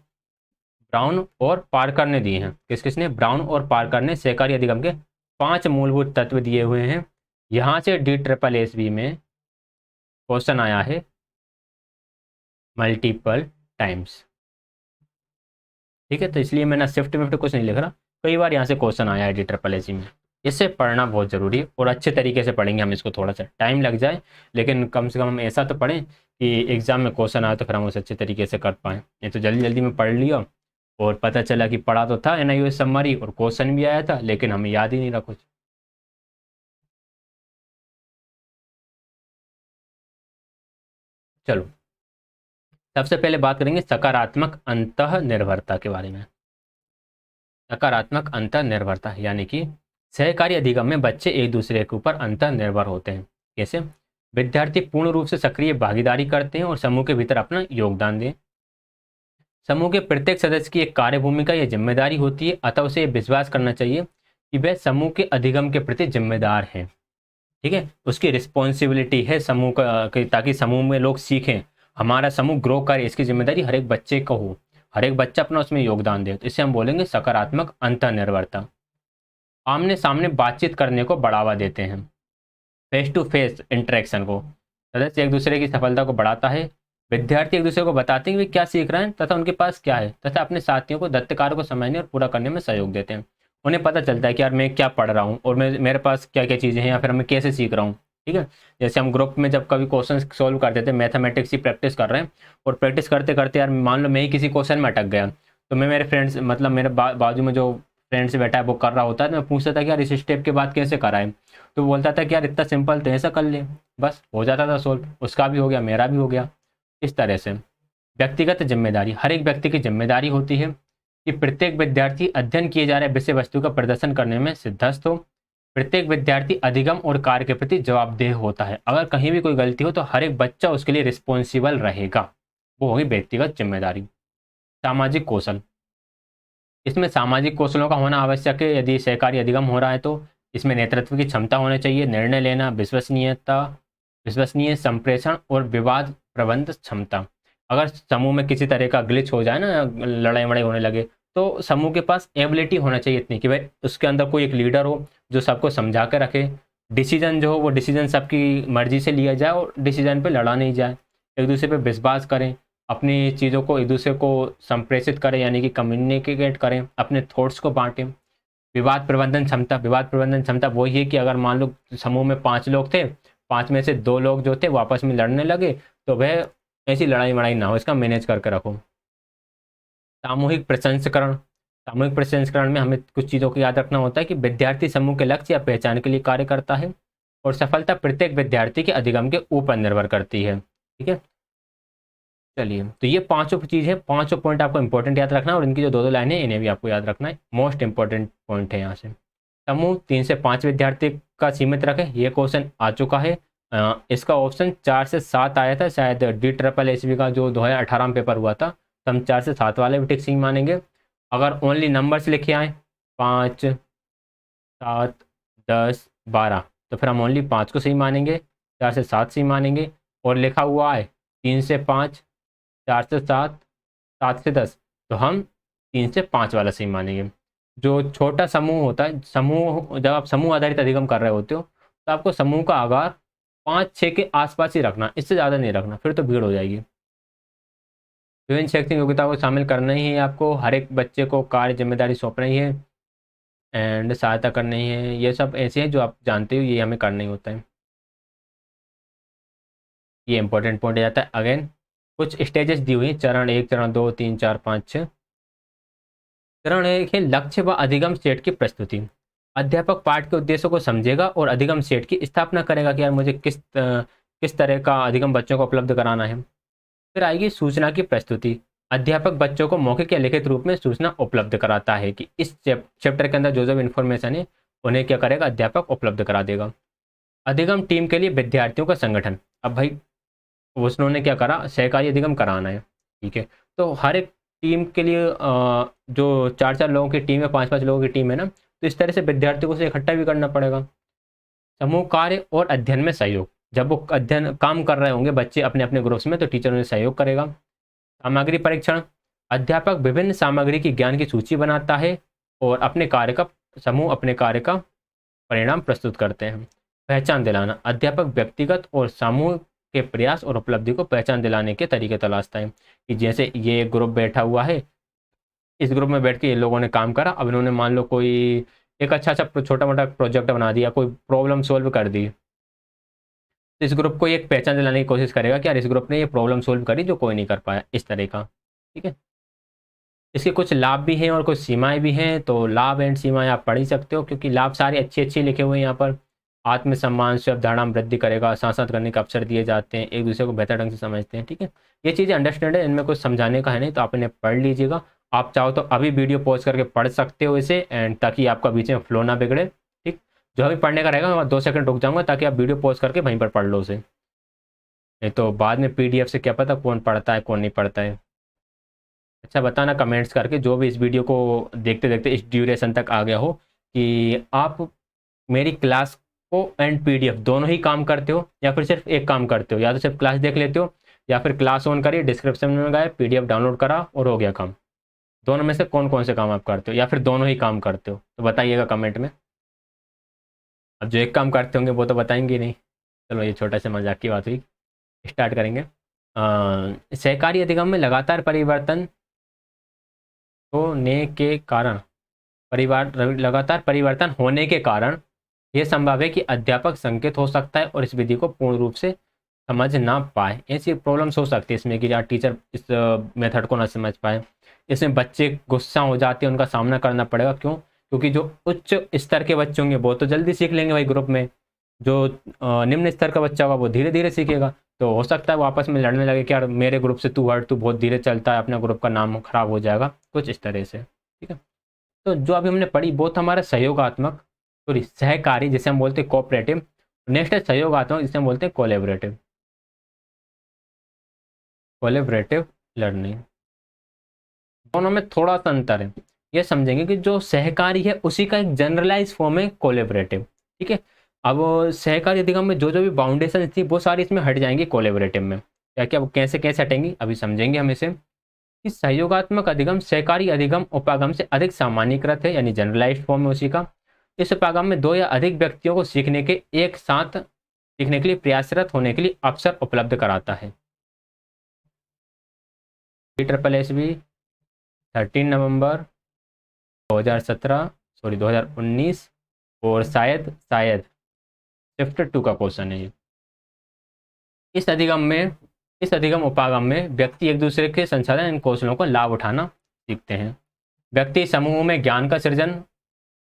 ब्राउन और पार्कर ने दिए हैं। किसने? ब्राउन और पार्कर ने सहकारी अधिगम के 5 मूलभूत तत्व दिए हुए हैं। यहाँ से DSSS में क्वेश्चन आया है मल्टीपल टाइम्स। ठीक है, तो इसलिए मैंने शिफ्ट विफ्ट कुछ नहीं लिख रहा, कई बार यहाँ से क्वेश्चन आया है DSSS में। इसे पढ़ना बहुत ज़रूरी है, और अच्छे तरीके से पढ़ेंगे हम इसको, थोड़ा सा टाइम लग जाए लेकिन कम से कम हम ऐसा तो पढ़ें कि एग्ज़ाम में क्वेश्चन आए तो फिर हम उसे अच्छे तरीके से कर पाएँ। नहीं तो जल्दी जल्दी में पढ़ लिया और पता चला कि पढ़ा तो था NIOS समरी और क्वेश्चन भी आया था, लेकिन हमें याद ही नहीं रहा कुछ। चलो, सबसे पहले बात करेंगे सकारात्मक अंतः निर्भरता के बारे में। सकारात्मक अंतर निर्भरता यानी कि सहकारी अधिगम में बच्चे एक दूसरे के ऊपर अंतर निर्भर होते हैं। कैसे? विद्यार्थी पूर्ण रूप से सक्रिय भागीदारी करते हैं और समूह के भीतर अपना योगदान दें। समूह के प्रत्येक सदस्य की एक कार्य भूमिका या जिम्मेदारी होती है, अतः उसे विश्वास करना चाहिए कि वह समूह के अधिगम के प्रति जिम्मेदार है। ठीक है, उसकी रिस्पॉन्सिबिलिटी है समूह का, ताकि समूह में लोग सीखें, हमारा समूह ग्रो करे, इसकी जिम्मेदारी हर एक बच्चे को हो, हर एक बच्चा अपना उसमें योगदान दे। तो इसे हम बोलेंगे सकारात्मक अंतर्निर्भरता। आमने सामने बातचीत करने को बढ़ावा देते हैं। फेस टू फेस इंटरेक्शन को सदस्य एक दूसरे की सफलता को बढ़ाता है। विद्यार्थी एक दूसरे को बताते हैं कि वे क्या सीख रहे हैं तथा उनके पास क्या है, तथा अपने साथियों को दत्त कार्य को समझने और पूरा करने में सहयोग देते हैं। उन्हें पता चलता है कि यार मैं क्या पढ़ रहा हूँ और मेरे पास क्या क्या चीज़ें हैं, या फिर मैं कैसे सीख रहा हूँ। ठीक है, जैसे हम ग्रुप में जब कभी क्वेश्चन सॉल्व करते थे, मैथमेटिक्स की प्रैक्टिस कर रहे हैं, और प्रैक्टिस करते करते यार मान लो मैं ही किसी क्वेश्चन में अटक गया, तो मैं मेरे फ्रेंड्स, मतलब मेरे बाजू में जो फ्रेंड से बैठा है वो कर रहा होता है, तो मैं पूछता था कि यार इस स्टेप के बाद कैसे करा है, तो वो बोलता था कि यार इतना सिंपल तो ऐसा कर ले, बस हो जाता था सोल्व, उसका भी हो गया मेरा भी हो गया। इस तरह से व्यक्तिगत जिम्मेदारी, हर एक व्यक्ति की जिम्मेदारी होती है कि प्रत्येक विद्यार्थी अध्ययन किए जा रहे विषय वस्तु का प्रदर्शन करने में सिद्धस्त हो। प्रत्येक विद्यार्थी अधिगम और कार्य के प्रति जवाबदेह होता है। अगर कहीं भी कोई गलती हो तो हर एक बच्चा उसके लिए रिस्पॉन्सिबल रहेगा, वो होगी व्यक्तिगत जिम्मेदारी। सामाजिक कौशल, इसमें सामाजिक कौशलों का होना आवश्यक है। यदि सहकारी अधिगम हो रहा है तो इसमें नेतृत्व की क्षमता होनी चाहिए, निर्णय लेना, विश्वसनीय संप्रेषण और विवाद प्रबंध क्षमता। अगर समूह में किसी तरह का ग्लिच हो जाए ना, लड़ाई वड़ाई होने लगे, तो समूह के पास एबिलिटी होना चाहिए इतनी कि भाई उसके अंदर कोई एक लीडर हो जो सबको समझा कर रखे, डिसीजन जो हो वो डिसीजन सबकी मर्जी से लिया जाए और डिसीजन पे लड़ा नहीं जाए, एक दूसरे पे विश्वास करें, अपनी चीज़ों को एक दूसरे को संप्रेषित करें, यानी कि कम्युनिकेट करें, अपने थॉट्स को बांटें। विवाद प्रबंधन क्षमता, विवाद प्रबंधन क्षमता वही है कि अगर मान लो समूह में 5 लोग थे, 5 में से 2 लोग जो थे वो आपस में लड़ने लगे, तो वह ऐसी लड़ाई वड़ाई ना हो, इसका मैनेज करके रखो। सामूहिक प्रसंस्करण, सामूहिक प्रसंस्करण में हमें कुछ चीज़ों को याद रखना होता है कि विद्यार्थी समूह के लक्ष्य या पहचान के लिए कार्य करता है और सफलता प्रत्येक विद्यार्थी के अधिगम के ऊपर निर्भर करती है। ठीक है, चलिए, तो ये 5 चीज़ है, 5 पॉइंट आपको इंपॉर्टेंट याद रखना है, और इनकी जो 2 लाइनें इन्हें भी आपको याद रखना है, मोस्ट इंपॉर्टेंट पॉइंट है यहाँ से। समूह 3 से 5 विद्यार्थी का सीमित रखें, ये क्वेश्चन आ चुका है। इसका ऑप्शन 4 से 7 आया था, शायद DSSB का जो 2018 में पेपर हुआ था, तो हम 4 से 7 वाले भी टिक सही मानेंगे। अगर ओनली नंबर्स लिखे आए 5, 7, 10, 12, तो फिर हम ओनली 5 को सही मानेंगे, 4 से 7 सही मानेंगे। और लिखा हुआ है 3 से 5, 4 से 7, 7 से 10, तो हम 3 से 5 वाला सही मानेंगे। जो छोटा समूह होता है, समूह जब आप समूह आधारित अधिगम कर रहे होते हो, तो आपको समूह का आकार 5-6 के आसपास ही रखना, इससे ज़्यादा नहीं रखना, फिर तो भीड़ हो जाएगी। विभिन्न शैक्षणिक योग्यता को शामिल करना ही है आपको, हर एक बच्चे को कार्य जिम्मेदारी सौंपना ही है, एंड सहायता करनी है। ये सब ऐसे हैं जो आप जानते हो, ये हमें करना ही होता है। ये इंपॉर्टेंट पॉइंट आ जाता है। अगेन कुछ स्टेजेस दी हुई हैं, चरण 1, चरण 2, 3, 4, 5, 6। चरण 1 है लक्ष्य व अधिगम सेट की प्रस्तुति। अध्यापक पाठ के उद्देश्यों को समझेगा और अधिगम सेट की स्थापना करेगा कि यार मुझे किस तरह का अधिगम बच्चों को उपलब्ध कराना है। फिर आएगी सूचना की प्रस्तुति। अध्यापक बच्चों को मौखिक या लिखित रूप में सूचना उपलब्ध कराता है कि इस चैप्टर के अंदर जो जो इन्फॉर्मेशन है उन्हें क्या करेगा, अध्यापक उपलब्ध करा देगा। अधिगम टीम के लिए विद्यार्थियों का संगठन। अब भाई उन्होंने क्या करा, सहकारी अधिगम कराना है, ठीक है, तो हर एक टीम के लिए जो 4-4 लोगों की टीम है, 5-5 लोगों की टीम है ना, तो इस तरह से विद्यार्थियों को से इकट्ठा भी करना पड़ेगा। समूह कार्य और अध्ययन में सहयोग, जब वो अध्ययन काम कर रहे होंगे बच्चे अपने अपने ग्रुप्स में, तो टीचर उन्हें सहयोग करेगा। सामग्री परीक्षण, अध्यापक विभिन्न सामग्री की ज्ञान की सूची बनाता है और अपने कार्य का परिणाम प्रस्तुत करते हैं। पहचान दिलाना, अध्यापक व्यक्तिगत और समूह के प्रयास और उपलब्धि को पहचान दिलाने के तरीके तलाशता है कि जैसे ये ग्रुप बैठा हुआ है, इस ग्रुप में बैठ के ये लोगों ने काम करा, अब इन्होंने मान लो कोई एक अच्छा सा छोटा मोटा प्रोजेक्ट बना दिया, कोई प्रॉब्लम सॉल्व कर दी, तो इस ग्रुप को एक पहचान दिलाने की कोशिश करेगा कि यार इस ग्रुप ने ये प्रॉब्लम सॉल्व करी जो कोई नहीं कर पाया, इस तरह का। ठीक है, इसके कुछ लाभ भी हैं और कुछ सीमाएं भी हैं, तो लाभ एंड सीमाएं आप पढ़ ही सकते हो, क्योंकि लाभ सारे अच्छे अच्छे लिखे हुए हैं यहाँ पर। आत्मसम्मान से अवधारणा में वृद्धि करेगा, सांसद करने के अवसर दिए जाते हैं, एक दूसरे को बेहतर ढंग से समझते हैं। ठीक है, ये चीज़ें अंडरस्टैंड है, इनमें कुछ समझाने का है नहीं, तो आप इन्हें पढ़ लीजिएगा। आप चाहो तो अभी वीडियो पॉज करके पढ़ सकते हो इसे, एंड ताकि आपका बीच में फ्लो ना बिगड़े। ठीक, जो अभी पढ़ने का रहेगा मैं 2 सेकंड रुक जाऊंगा ताकि आप वीडियो पॉज करके वहीं पर पढ़ लो उसे। नहीं तो बाद में पीडीएफ से क्या पता कौन पढ़ता है कौन नहीं पढ़ता है। अच्छा बताना कमेंट्स करके, जो भी इस वीडियो को देखते देखते इस ड्यूरेशन तक आ गया हो, कि आप मेरी क्लास को एंड पीडीएफ दोनों ही काम करते हो या फिर सिर्फ एक काम करते हो। या तो सिर्फ क्लास देख लेते हो या फिर क्लास ऑन करिए, डिस्क्रिप्शन में गए, पीडीएफ डाउनलोड करा और हो गया काम। दोनों में से कौन कौन से काम आप करते हो, या फिर दोनों ही काम करते हो, तो बताइएगा कमेंट में। अब जो एक काम करते होंगे वो तो बताएंगे नहीं। चलो ये छोटा सा मजाक की बात हुई, स्टार्ट करेंगे। सहकारी अधिगम में लगातार परिवर्तन होने के कारण लगातार परिवर्तन होने के कारण यह संभव है कि अध्यापक संकेत हो सकता है और इस विधि को पूर्ण रूप से समझ ना पाए। ऐसी प्रॉब्लम्स हो सकती है इसमें कि यार टीचर इस मेथड को ना समझ पाए। इसमें बच्चे गुस्सा हो जाते हैं, उनका सामना करना पड़ेगा। क्यों? क्योंकि जो उच्च स्तर के बच्चे होंगे वो तो जल्दी सीख लेंगे भाई ग्रुप में, जो निम्न स्तर का बच्चा होगा वो धीरे धीरे सीखेगा। तो हो सकता है वो आपस में लड़ने लगे कि यार मेरे ग्रुप से तू हट, तू बहुत धीरे चलता है, अपना ग्रुप का नाम खराब हो जाएगा, कुछ इस तरह से। ठीक है, तो जो अभी हमने पढ़ी वो था हमारा सहयोगात्मक, सॉरी सहकारी जिसे हम बोलते हैं कोऑपरेटिव। नेक्स्ट है सहयोगात्मक जिसे हम बोलते हैं कोलैबोरेटिव। कोलैबोरेटिव लर्निंग, दोनों में थोड़ा सा अंतर है। ये समझेंगे कि जो सहकारी है उसी का एक जनरलाइज फॉर्म है कोलैबोरेटिव। ठीक है, अब सहकारी अधिगम में जो जो भी बाउंडेशन थी वो सारी इसमें हट जाएंगी कोलैबोरेटिव में। क्या क्या कैसे कैसे हटेंगी अभी समझेंगे हम इसे। कि सहयोगात्मक अधिगम सहकारी अधिगम उपागम से अधिक सामान्यीकृत है, यानी जनरलाइज्ड फॉर्म है उसी का। इस उपागम में दो या अधिक व्यक्तियों को सीखने के एक साथ सीखने के लिए प्रयासरत होने के लिए अवसर उपलब्ध कराता है। IEEE 13 नवंबर 2017, सॉरी 2019, और शायद शिफ्ट 2 का क्वेश्चन है ये। इस अधिगम में इस अधिगम उपागम में व्यक्ति एक दूसरे के संसाधन इन कौशलों का लाभ उठाना सीखते हैं। व्यक्ति समूह में ज्ञान का सृजन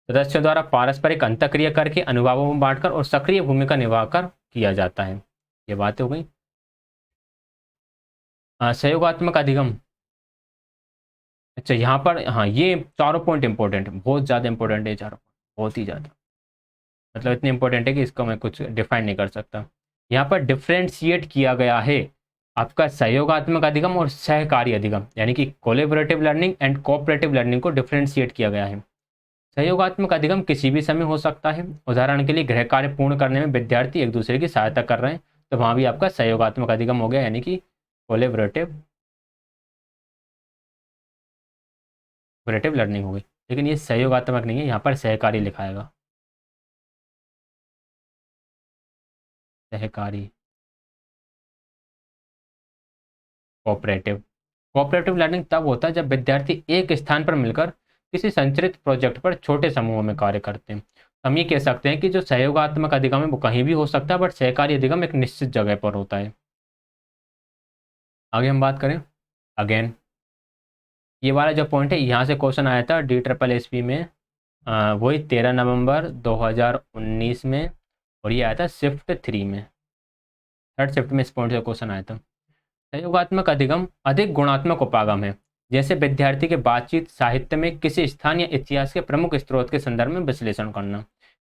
सदस्यों द्वारा पारस्परिक अंतःक्रिया करके अनुभवों में बांटकर और सक्रिय भूमिका निभाकर किया जाता है। ये बात हो गई। सहयोगात्मक अधिगम, अच्छा यहाँ पर हाँ ये चारों पॉइंट इंपॉर्टेंट, बहुत ज़्यादा इंपॉर्टेंट है चारों, बहुत ही ज़्यादा, मतलब इतने इंपॉर्टेंट है कि इसको मैं कुछ डिफाइन नहीं कर सकता। यहाँ पर डिफ्रेंशिएट किया गया है आपका सहयोगात्मक अधिगम और सहकारी अधिगम, यानी कि collaborative learning and cooperative learning को डिफ्रेंशिएट किया गया है। सहयोगात्मक अधिगम किसी भी समय हो सकता है। उदाहरण के लिए गृह कार्य पूर्ण करने में विद्यार्थी एक दूसरे की सहायता कर रहे हैं, तो वहाँ भी आपका सहयोगात्मक अधिगम हो गया, यानी कि कोलैबोरेटिव लर्निंग हो गई। लेकिन ये सहयोगात्मक नहीं है, यहाँ पर सहकारी लिखाएगा, सहकारी कोऑपरेटिव। कोऑपरेटिव लर्निंग तब होता है जब विद्यार्थी एक स्थान पर मिलकर किसी संचरित प्रोजेक्ट पर छोटे समूहों में कार्य करते हैं। हम ये कह सकते हैं कि जो सहयोगात्मक अधिगम है वो कहीं भी हो सकता है, बट सहकारी अधिगम एक निश्चित जगह पर होता है। आगे हम बात करें अगेन, ये वाला जो पॉइंट है यहाँ से क्वेश्चन आया था DSSP में, वही 13 नवंबर 2019 में, और ये आया था शिफ्ट 3 में, थर्ड शिफ्ट में इस पॉइंट से क्वेश्चन आया था। सहयोगात्मक अधिगम अधिक गुणात्मक उपागम है, जैसे विद्यार्थी के बातचीत साहित्य में किसी स्थान या इतिहास के प्रमुख स्रोत के संदर्भ में विश्लेषण करना।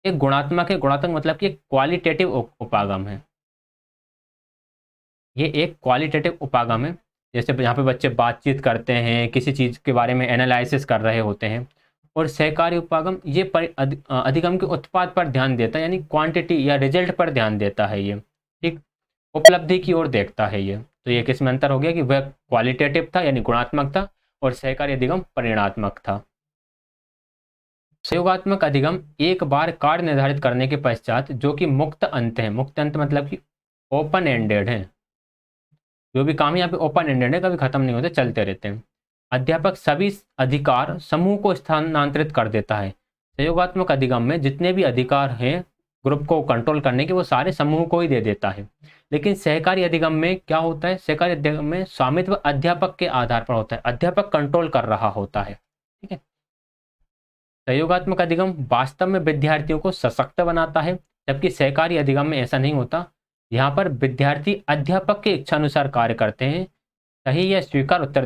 एक गुणात्मक है, गुणात्मक मतलब कि क्वालिटेटिव उपागम है, ये एक क्वालिटेटिव उपागम है। जैसे यहाँ पे बच्चे बातचीत करते हैं, किसी चीज़ के बारे में एनालिसिस कर रहे होते हैं। और सहकारी उपागम ये अधिगम के उत्पाद पर ध्यान देता है, यानी क्वांटिटी या रिजल्ट पर ध्यान देता है ये, ठीक, उपलब्धि की ओर देखता है ये। तो ये किस में अंतर हो गया कि वह क्वालिटेटिव था यानी गुणात्मक था, और सहकारी अधिगम परिणात्मक था। सहयोगात्मक अधिगम एक बार कार्य निर्धारित करने के पश्चात, जो कि मुक्त अंत है, मुक्त अंत मतलब कि ओपन एंडेड है, जो भी काम यहाँ पे ओपन एंडेड है, कभी खत्म नहीं होते, चलते रहते हैं। अध्यापक सभी अधिकार समूह को स्थानांतरित कर देता है। सहयोगात्मक अधिगम में जितने भी अधिकार हैं ग्रुप को कंट्रोल करने के, वो सारे समूह को ही दे देता है। लेकिन सहकारी अधिगम में क्या होता है, सहकारी अधिगम में स्वामित्व अध्यापक के आधार पर होता है, अध्यापक कंट्रोल कर रहा होता है। ठीक है, सहयोगात्मक अधिगम वास्तव में विद्यार्थियों को सशक्त बनाता है, जबकि सहकारी अधिगम में ऐसा नहीं होता। यहाँ पर विद्यार्थी अध्यापक के इच्छा अनुसार कार्य करते हैं, सही या स्वीकार उत्तर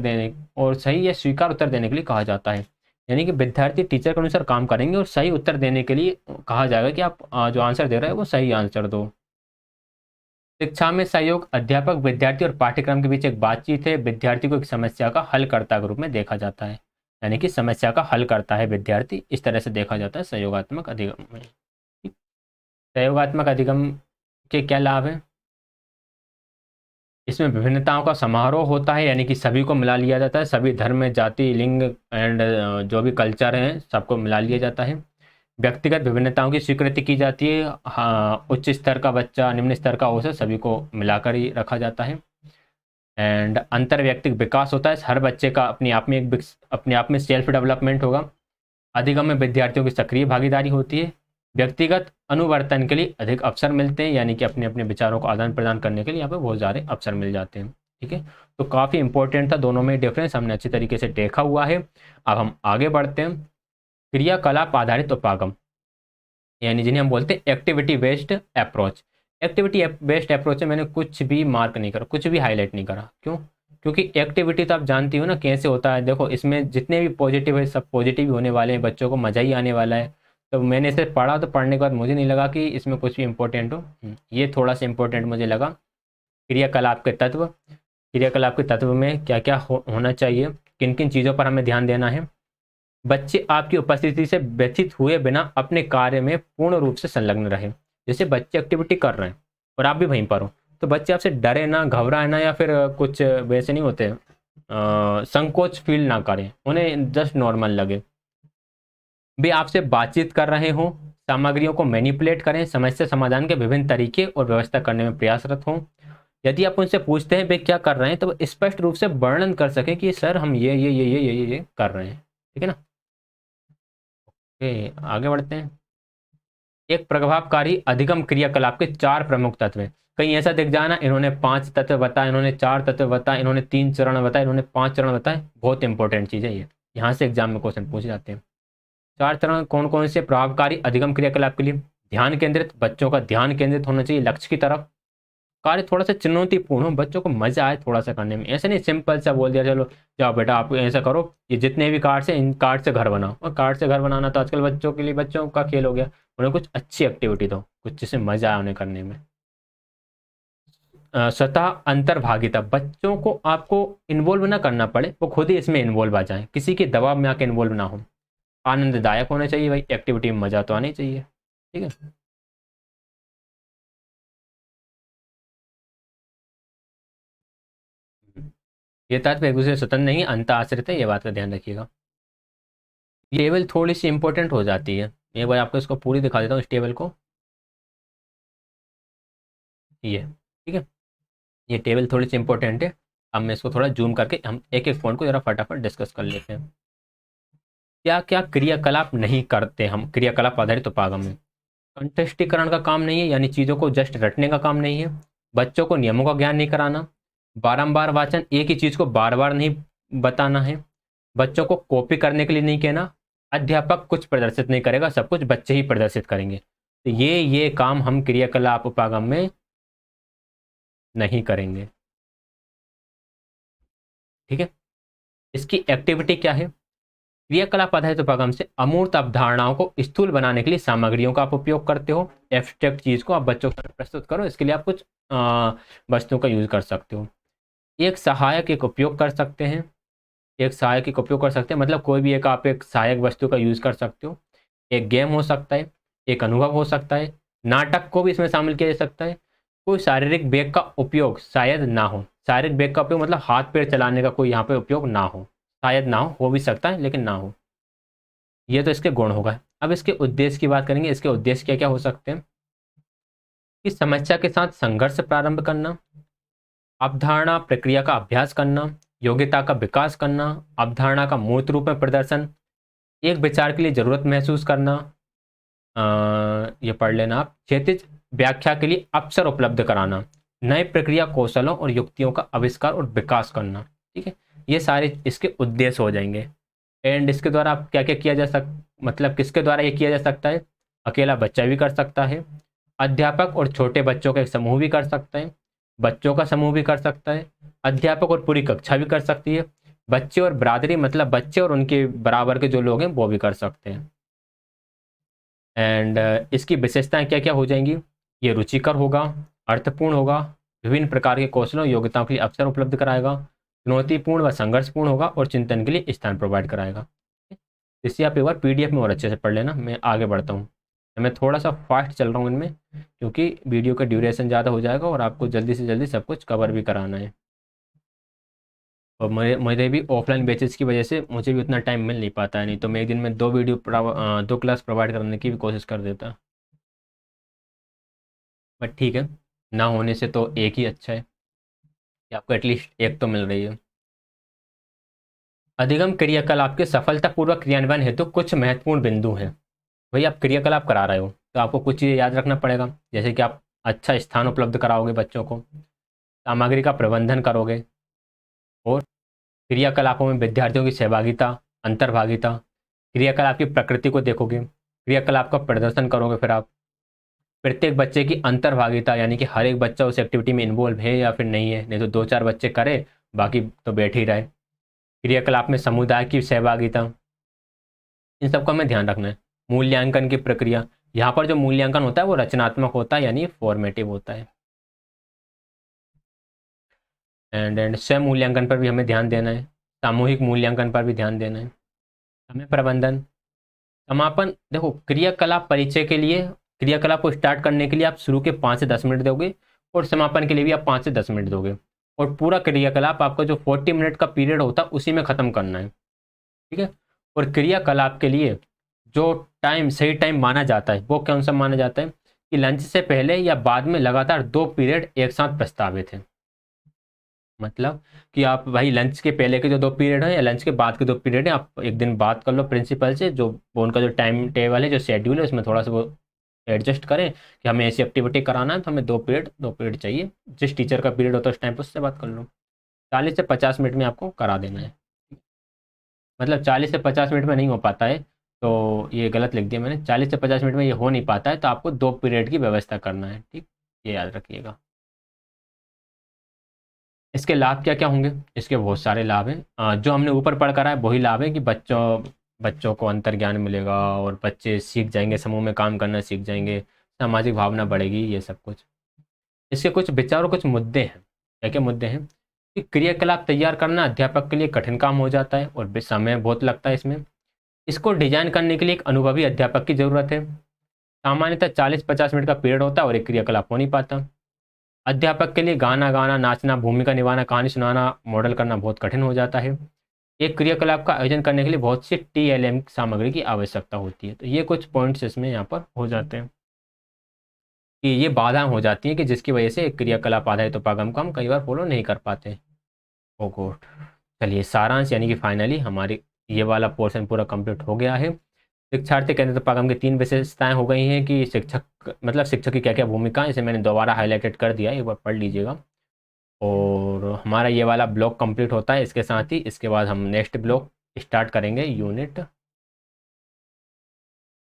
देने के लिए कहा जाता है। यानी कि विद्यार्थी टीचर के अनुसार काम करेंगे और सही उत्तर देने के लिए कहा जाएगा कि आप जो आंसर दे रहे हैं वो सही आंसर दो। शिक्षा में सहयोग अध्यापक, विद्यार्थी और पाठ्यक्रम के बीच एक बातचीत है। विद्यार्थी को एक समस्या का हल कर्ता के रूप में देखा जाता है, यानी कि समस्या का हल करता है विद्यार्थी, इस तरह से देखा जाता है सहयोगात्मक अधिगम में। सहयोगात्मक अधिगम के क्या लाभ हैं? इसमें विभिन्नताओं का समारोह होता है, यानी कि सभी को मिला लिया जाता है, सभी धर्म, जाति, लिंग एंड जो भी कल्चर हैं सबको मिला लिया जाता है। व्यक्तिगत विभिन्नताओं की स्वीकृति की जाती है। हाँ, उच्च स्तर का बच्चा, निम्न स्तर का हो, सभी को मिलाकर ही रखा जाता है। एंड अंतर व्यक्तिक विकास होता है, हर बच्चे का अपने आप में सेल्फ डेवलपमेंट होगा। अधिगम में विद्यार्थियों की सक्रिय भागीदारी होती है। व्यक्तिगत अनुवर्तन के लिए अधिक अवसर मिलते हैं, यानी कि अपने अपने विचारों को आदान प्रदान करने के लिए यहाँ पे बहुत सारे अवसर मिल जाते हैं। ठीक है, तो काफ़ी इंपॉर्टेंट था, दोनों में डिफरेंस हमने अच्छी तरीके से देखा हुआ है। अब हम आगे बढ़ते हैं। क्रियाकलाप आधारित उपागम, यानी जिन्हें हम बोलते हैं activity based approach. Activity based approach में मैंने कुछ भी मार्क नहीं करा, कुछ भी हाईलाइट नहीं करा। क्यों? क्योंकि एक्टिविटी तो आप जानती हो ना कैसे होता है। देखो, इसमें जितने भी पॉजिटिव है सब पॉजिटिव ही होने वाले हैं, बच्चों को मज़ा ही आने वाला है। तो मैंने इसे पढ़ा, तो पढ़ने के बाद मुझे नहीं लगा कि इसमें कुछ भी इम्पोर्टेंट हो। ये थोड़ा सा इम्पोर्टेंट मुझे लगा। क्रियाकलाप के तत्व, क्रियाकलाप के तत्व में क्या क्या होना चाहिए, किन किन चीज़ों पर हमें ध्यान देना है। बच्चे आपकी उपस्थिति से व्यथित हुए बिना अपने कार्य में पूर्ण रूप से संलग्न रहे। जैसे बच्चे एक्टिविटी कर रहे हैं और आप भी वहीं पर हो, तो बच्चे आपसे डरे ना, घबराए ना, या फिर कुछ वैसे नहीं होते, संकोच फील ना करें, उन्हें जस्ट नॉर्मल लगे। वे आपसे बातचीत कर रहे हों, सामग्रियों को मैनिपुलेट करें, समस्या समाधान के विभिन्न तरीके और व्यवस्था करने में प्रयासरत हों। यदि आप उनसे पूछते हैं वे क्या कर रहे हैं, तो वो स्पष्ट रूप से वर्णन कर सकें कि सर हम ये कर रहे हैं। ठीक है ना? ओके, आगे बढ़ते हैं। एक प्रभावकारी अधिगम क्रियाकलाप के 4 प्रमुख तत्व हैं। कहीं ऐसा दिख जाना इन्होंने 5 तत्व बताए, इन्होंने 4 तत्व बताए, इन्होंने 3 चरण बताए, इन्होंने 5 चरण बताए। बहुत इंपॉर्टेंट चीज़ है ये, यहाँ से एग्जाम में क्वेश्चन पूछ जाते हैं। 4 चरण कौन कौन से? प्रभावकारी अधिगम क्रियाकलाप के लिए ध्यान केंद्रित, बच्चों का ध्यान केंद्रित होना चाहिए लक्ष्य की तरफ। कार्य थोड़ा सा चुनौतीपूर्ण हो, बच्चों को मजा आए थोड़ा सा करने में, ऐसे नहीं सिंपल सा बोल दिया चलो जाओ बेटा आप ऐसा करो, ये जितने भी कार्ड्स हैं इन कार्ड से घर बनाओ। और कार्ड से घर बनाना तो आजकल बच्चों के लिए बच्चों का खेल हो गया। उन्हें कुछ अच्छी एक्टिविटी दो, कुछ जिससे मजा आए उन्हें करने में। स्वतः अंतर्भागिता, बच्चों को आपको इन्वॉल्व ना करना पड़े, वो खुद ही इसमें इन्वॉल्व आ जाए, किसी के दबाव में आके इन्वॉल्व ना हो। आनंददायक होना चाहिए भाई, एक्टिविटी में मजा तो आनी चाहिए। ठीक है, ये तत्व एक दूसरे से स्वतंत्र नहीं अंत आश्रित है, ये बात का ध्यान रखिएगा। ये टेबल थोड़ी सी इंपॉर्टेंट हो जाती है, एक बार आपको इसको पूरी दिखा देता हूँ इस टेबल को। ये ठीक है, ये टेबल थोड़ी सी इंपॉर्टेंट है। अब मैं इसको थोड़ा जूम करके हम एक एक पॉइंट को जरा फटाफट डिस्कस कर लेते हैं। क्या क्या क्रियाकलाप नहीं करते हम क्रियाकलाप आधारित उपागम में? कंठस्थीकरण का काम नहीं है, यानी चीज़ों को जस्ट रटने का काम नहीं है। बच्चों को नियमों का ज्ञान नहीं कराना। बारंबार वाचन, एक ही चीज़ को बार बार नहीं बताना है। बच्चों को कॉपी करने के लिए नहीं कहना। अध्यापक कुछ प्रदर्शित नहीं करेगा, सब कुछ बच्चे ही प्रदर्शित करेंगे। तो ये काम हम क्रियाकलाप उपागम में नहीं करेंगे। ठीक है, इसकी एक्टिविटी क्या है? क्रियाकलाप आधारित उपागम से अमूर्त अवधारणाओं को स्थूल बनाने के लिए सामग्रियों का आप उपयोग करते हो। एब्स्ट्रैक्ट चीज़ को आप बच्चों को प्रस्तुत करो, इसके लिए आप कुछ वस्तुओं का यूज़ कर सकते हो। एक सहायक एक उपयोग कर सकते हैं, एक सहायक एक उपयोग कर सकते हैं, मतलब कोई भी एक आप एक सहायक वस्तु का यूज़ कर सकते हो। एक गेम हो सकता है, एक अनुभव हो सकता है, नाटक को भी इसमें शामिल किया जा सकता है। कोई शारीरिक वेग का उपयोग शायद ना हो, शारीरिक वेग का उपयोग मतलब हाथ पैर चलाने का कोई यहाँ पे उपयोग ना हो, शायद ना हो भी सकता है लेकिन ना हो। ये तो इसके गुण होगा। अब इसके उद्देश्य की बात करेंगे, इसके उद्देश्य क्या क्या हो सकते हैं? कि समस्या के साथ संघर्ष प्रारंभ करना, अवधारणा प्रक्रिया का अभ्यास करना, योग्यता का विकास करना, अवधारणा का मूर्त रूप में प्रदर्शन, एक विचार के लिए जरूरत महसूस करना, ये पढ़ लेना आप, क्षैतिज व्याख्या के लिए अवसर उपलब्ध कराना, नए प्रक्रिया कौशलों और युक्तियों का आविष्कार और विकास करना। ठीक है, ये सारे इसके उद्देश्य हो जाएंगे। एंड इसके द्वारा आप क्या क्या किया जा मतलब किसके द्वारा ये किया जा सकता है? अकेला बच्चा भी कर सकता है, अध्यापक और छोटे बच्चों का एक समूह भी कर सकता है, बच्चों का समूह भी कर सकता है, अध्यापक और पूरी कक्षा भी कर सकती है, बच्चे और बरादरी मतलब बच्चे और उनके बराबर के जो लोग हैं वो भी कर सकते हैं। एंड इसकी विशेषताएं क्या क्या हो जाएंगी? ये रुचिकर होगा, अर्थपूर्ण होगा, विभिन्न प्रकार के कौशलों योग्यताओं के लिए अवसर उपलब्ध कराएगा, चुनौतीपूर्ण व संघर्षपूर्ण होगा और चिंतन के लिए स्थान प्रोवाइड कराएगा। इसे आप एक बार पीडीएफ में और अच्छे से पढ़ लेना। मैं आगे बढ़ता हूँ, मैं थोड़ा सा फास्ट चल रहा हूँ इनमें क्योंकि वीडियो का ड्यूरेशन ज़्यादा हो जाएगा और आपको जल्दी से जल्दी सब कुछ कवर भी कराना है। और मुझे भी ऑफलाइन बेसिस की वजह से मुझे भी उतना टाइम मिल नहीं पाता है, नहीं तो मैं एक दिन में 2 क्लास प्रोवाइड करने की भी कोशिश कर देता। बट ठीक है, ना होने से तो एक ही अच्छा है कि आपको एटलीस्ट एक तो मिल रही है। अधिगम क्रियाकलाप के सफलतापूर्वक क्रियान्वयन हेतु कुछ महत्वपूर्ण बिंदु हैं। भाई आप क्रियाकलाप करा रहे हो तो आपको कुछ चीज़ें याद रखना पड़ेगा, जैसे कि आप अच्छा स्थान उपलब्ध कराओगे बच्चों को, सामग्री का प्रबंधन करोगे, और क्रियाकलापों में विद्यार्थियों की सहभागिता, अंतर्भागिता, क्रियाकलाप की प्रकृति को देखोगे, क्रियाकलाप का प्रदर्शन करोगे, फिर आप प्रत्येक बच्चे की अंतर्भागिता यानी कि हर एक बच्चा उस एक्टिविटी में इन्वॉल्व है या फिर नहीं है, नहीं तो 2-4 बच्चे करे बाकी तो बैठ ही रहे। क्रियाकलाप में समुदाय की सहभागिता, इन सबका हमें ध्यान रखना है। मूल्यांकन की प्रक्रिया, यहाँ पर जो मूल्यांकन होता है वो रचनात्मक होता है यानी फॉर्मेटिव होता है। एंड स्वयं मूल्यांकन पर भी हमें ध्यान देना है, सामूहिक मूल्यांकन पर भी ध्यान देना है। समय प्रबंधन, समापन, देखो क्रियाकलाप परिचय के लिए, क्रियाकलाप को स्टार्ट करने के लिए आप शुरू के 5 से 10 मिनट दोगे और समापन के लिए भी आप 5 से 10 मिनट दोगे, और पूरा क्रियाकलाप आपका जो 40 मिनट का पीरियड होता है उसी में ख़त्म करना है, ठीक है। और क्रियाकलाप के लिए जो टाइम सही टाइम माना जाता है वो कौन सा माना जाता है कि लंच से पहले या बाद में लगातार 2 पीरियड एक साथ प्रस्तावित है। मतलब कि आप भाई लंच के पहले के जो 2 पीरियड हैं या लंच के बाद के 2 पीरियड हैं, आप एक दिन बात कर लो प्रिंसिपल से, जो वो उनका जो टाइम टेबल है, जो शेड्यूल है, उसमें थोड़ा सा वो एडजस्ट करें कि हमें ऐसी एक्टिविटी कराना है तो हमें 2 पीरियड चाहिए। जिस टीचर का पीरियड होता है उस टाइम पर उससे बात कर लो। 40 से 50 मिनट में आपको करा देना है। मतलब 40 से 50 मिनट में नहीं हो पाता है तो ये गलत लिख दिया मैंने, 40 से 50 मिनट में ये हो नहीं पाता है तो आपको 2 पीरियड की व्यवस्था करना है, ठीक, ये याद रखिएगा। इसके लाभ क्या क्या होंगे? इसके बहुत सारे लाभ हैं। जो हमने ऊपर पढ़ कर आए वही लाभ है कि बच्चों बच्चों को अंतर्ज्ञान मिलेगा और बच्चे सीख जाएंगे, समूह में काम करना सीख जाएंगे, सामाजिक भावना बढ़ेगी, ये सब कुछ। इसके कुछ विचार और कुछ मुद्दे हैं। क्या क्या मुद्दे हैं कि क्रियाकलाप तैयार करना अध्यापक के लिए कठिन काम हो जाता है और समय बहुत लगता है इसमें। इसको डिजाइन करने के लिए एक अनुभवी अध्यापक की ज़रूरत है। सामान्यतः 40-50 मिनट का पीरियड होता है और एक क्रियाकलाप हो नहीं पाता। अध्यापक के लिए गाना गाना, नाचना, भूमिका निभाना, कहानी सुनाना, मॉडल करना बहुत कठिन हो जाता है। एक क्रियाकलाप का आयोजन करने के लिए बहुत सी टीएलएम सामग्री की आवश्यकता होती है। तो ये कुछ पॉइंट्स इसमें यहाँ पर हो जाते हैं कि ये बाधा हो जाती है कि जिसकी वजह से एक क्रियाकलाप आधारित उपागम को हम कई बार फॉलो नहीं कर पाते। ओ गॉड। चलिए सारांश यानी कि फाइनली हमारी ये वाला पोर्शन पूरा कंप्लीट हो गया है। शिक्षार्थी केंद्रित उपागम की 3 विशेषताएं हो गई हैं कि शिक्षक मतलब शिक्षक की क्या क्या भूमिका है, इसे मैंने दोबारा हाईलाइटेड कर दिया है, एक बार पढ़ लीजिएगा। और हमारा ये वाला ब्लॉक कंप्लीट होता है इसके साथ ही। इसके बाद हम नेक्स्ट ब्लॉक स्टार्ट करेंगे यूनिट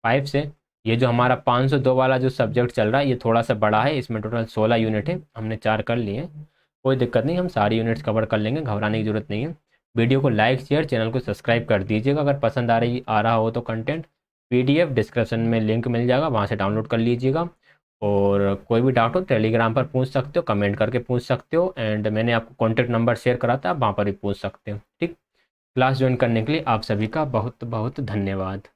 5 से। ये जो हमारा 502 वाला जो सब्जेक्ट चल रहा है ये थोड़ा सा बड़ा है, इसमें टोटल 16 यूनिट है, हमने 4 कर लिए हैं, कोई दिक्कत नहीं, हम सारी यूनिट्स कवर कर लेंगे, घबराने की ज़रूरत नहीं है। वीडियो को लाइक शेयर, चैनल को सब्सक्राइब कर दीजिएगा अगर पसंद आ रहा हो तो कंटेंट। पीडीएफ डिस्क्रिप्शन में लिंक मिल जाएगा, वहाँ से डाउनलोड कर लीजिएगा। और कोई भी डाउट हो टेलीग्राम पर पूछ सकते हो, कमेंट करके पूछ सकते हो, एंड मैंने आपको कॉन्टैक्ट नंबर शेयर करा था, आप वहाँ पर भी पूछ सकते हो, ठीक। क्लास ज्वाइन करने के लिए आप सभी का बहुत बहुत धन्यवाद।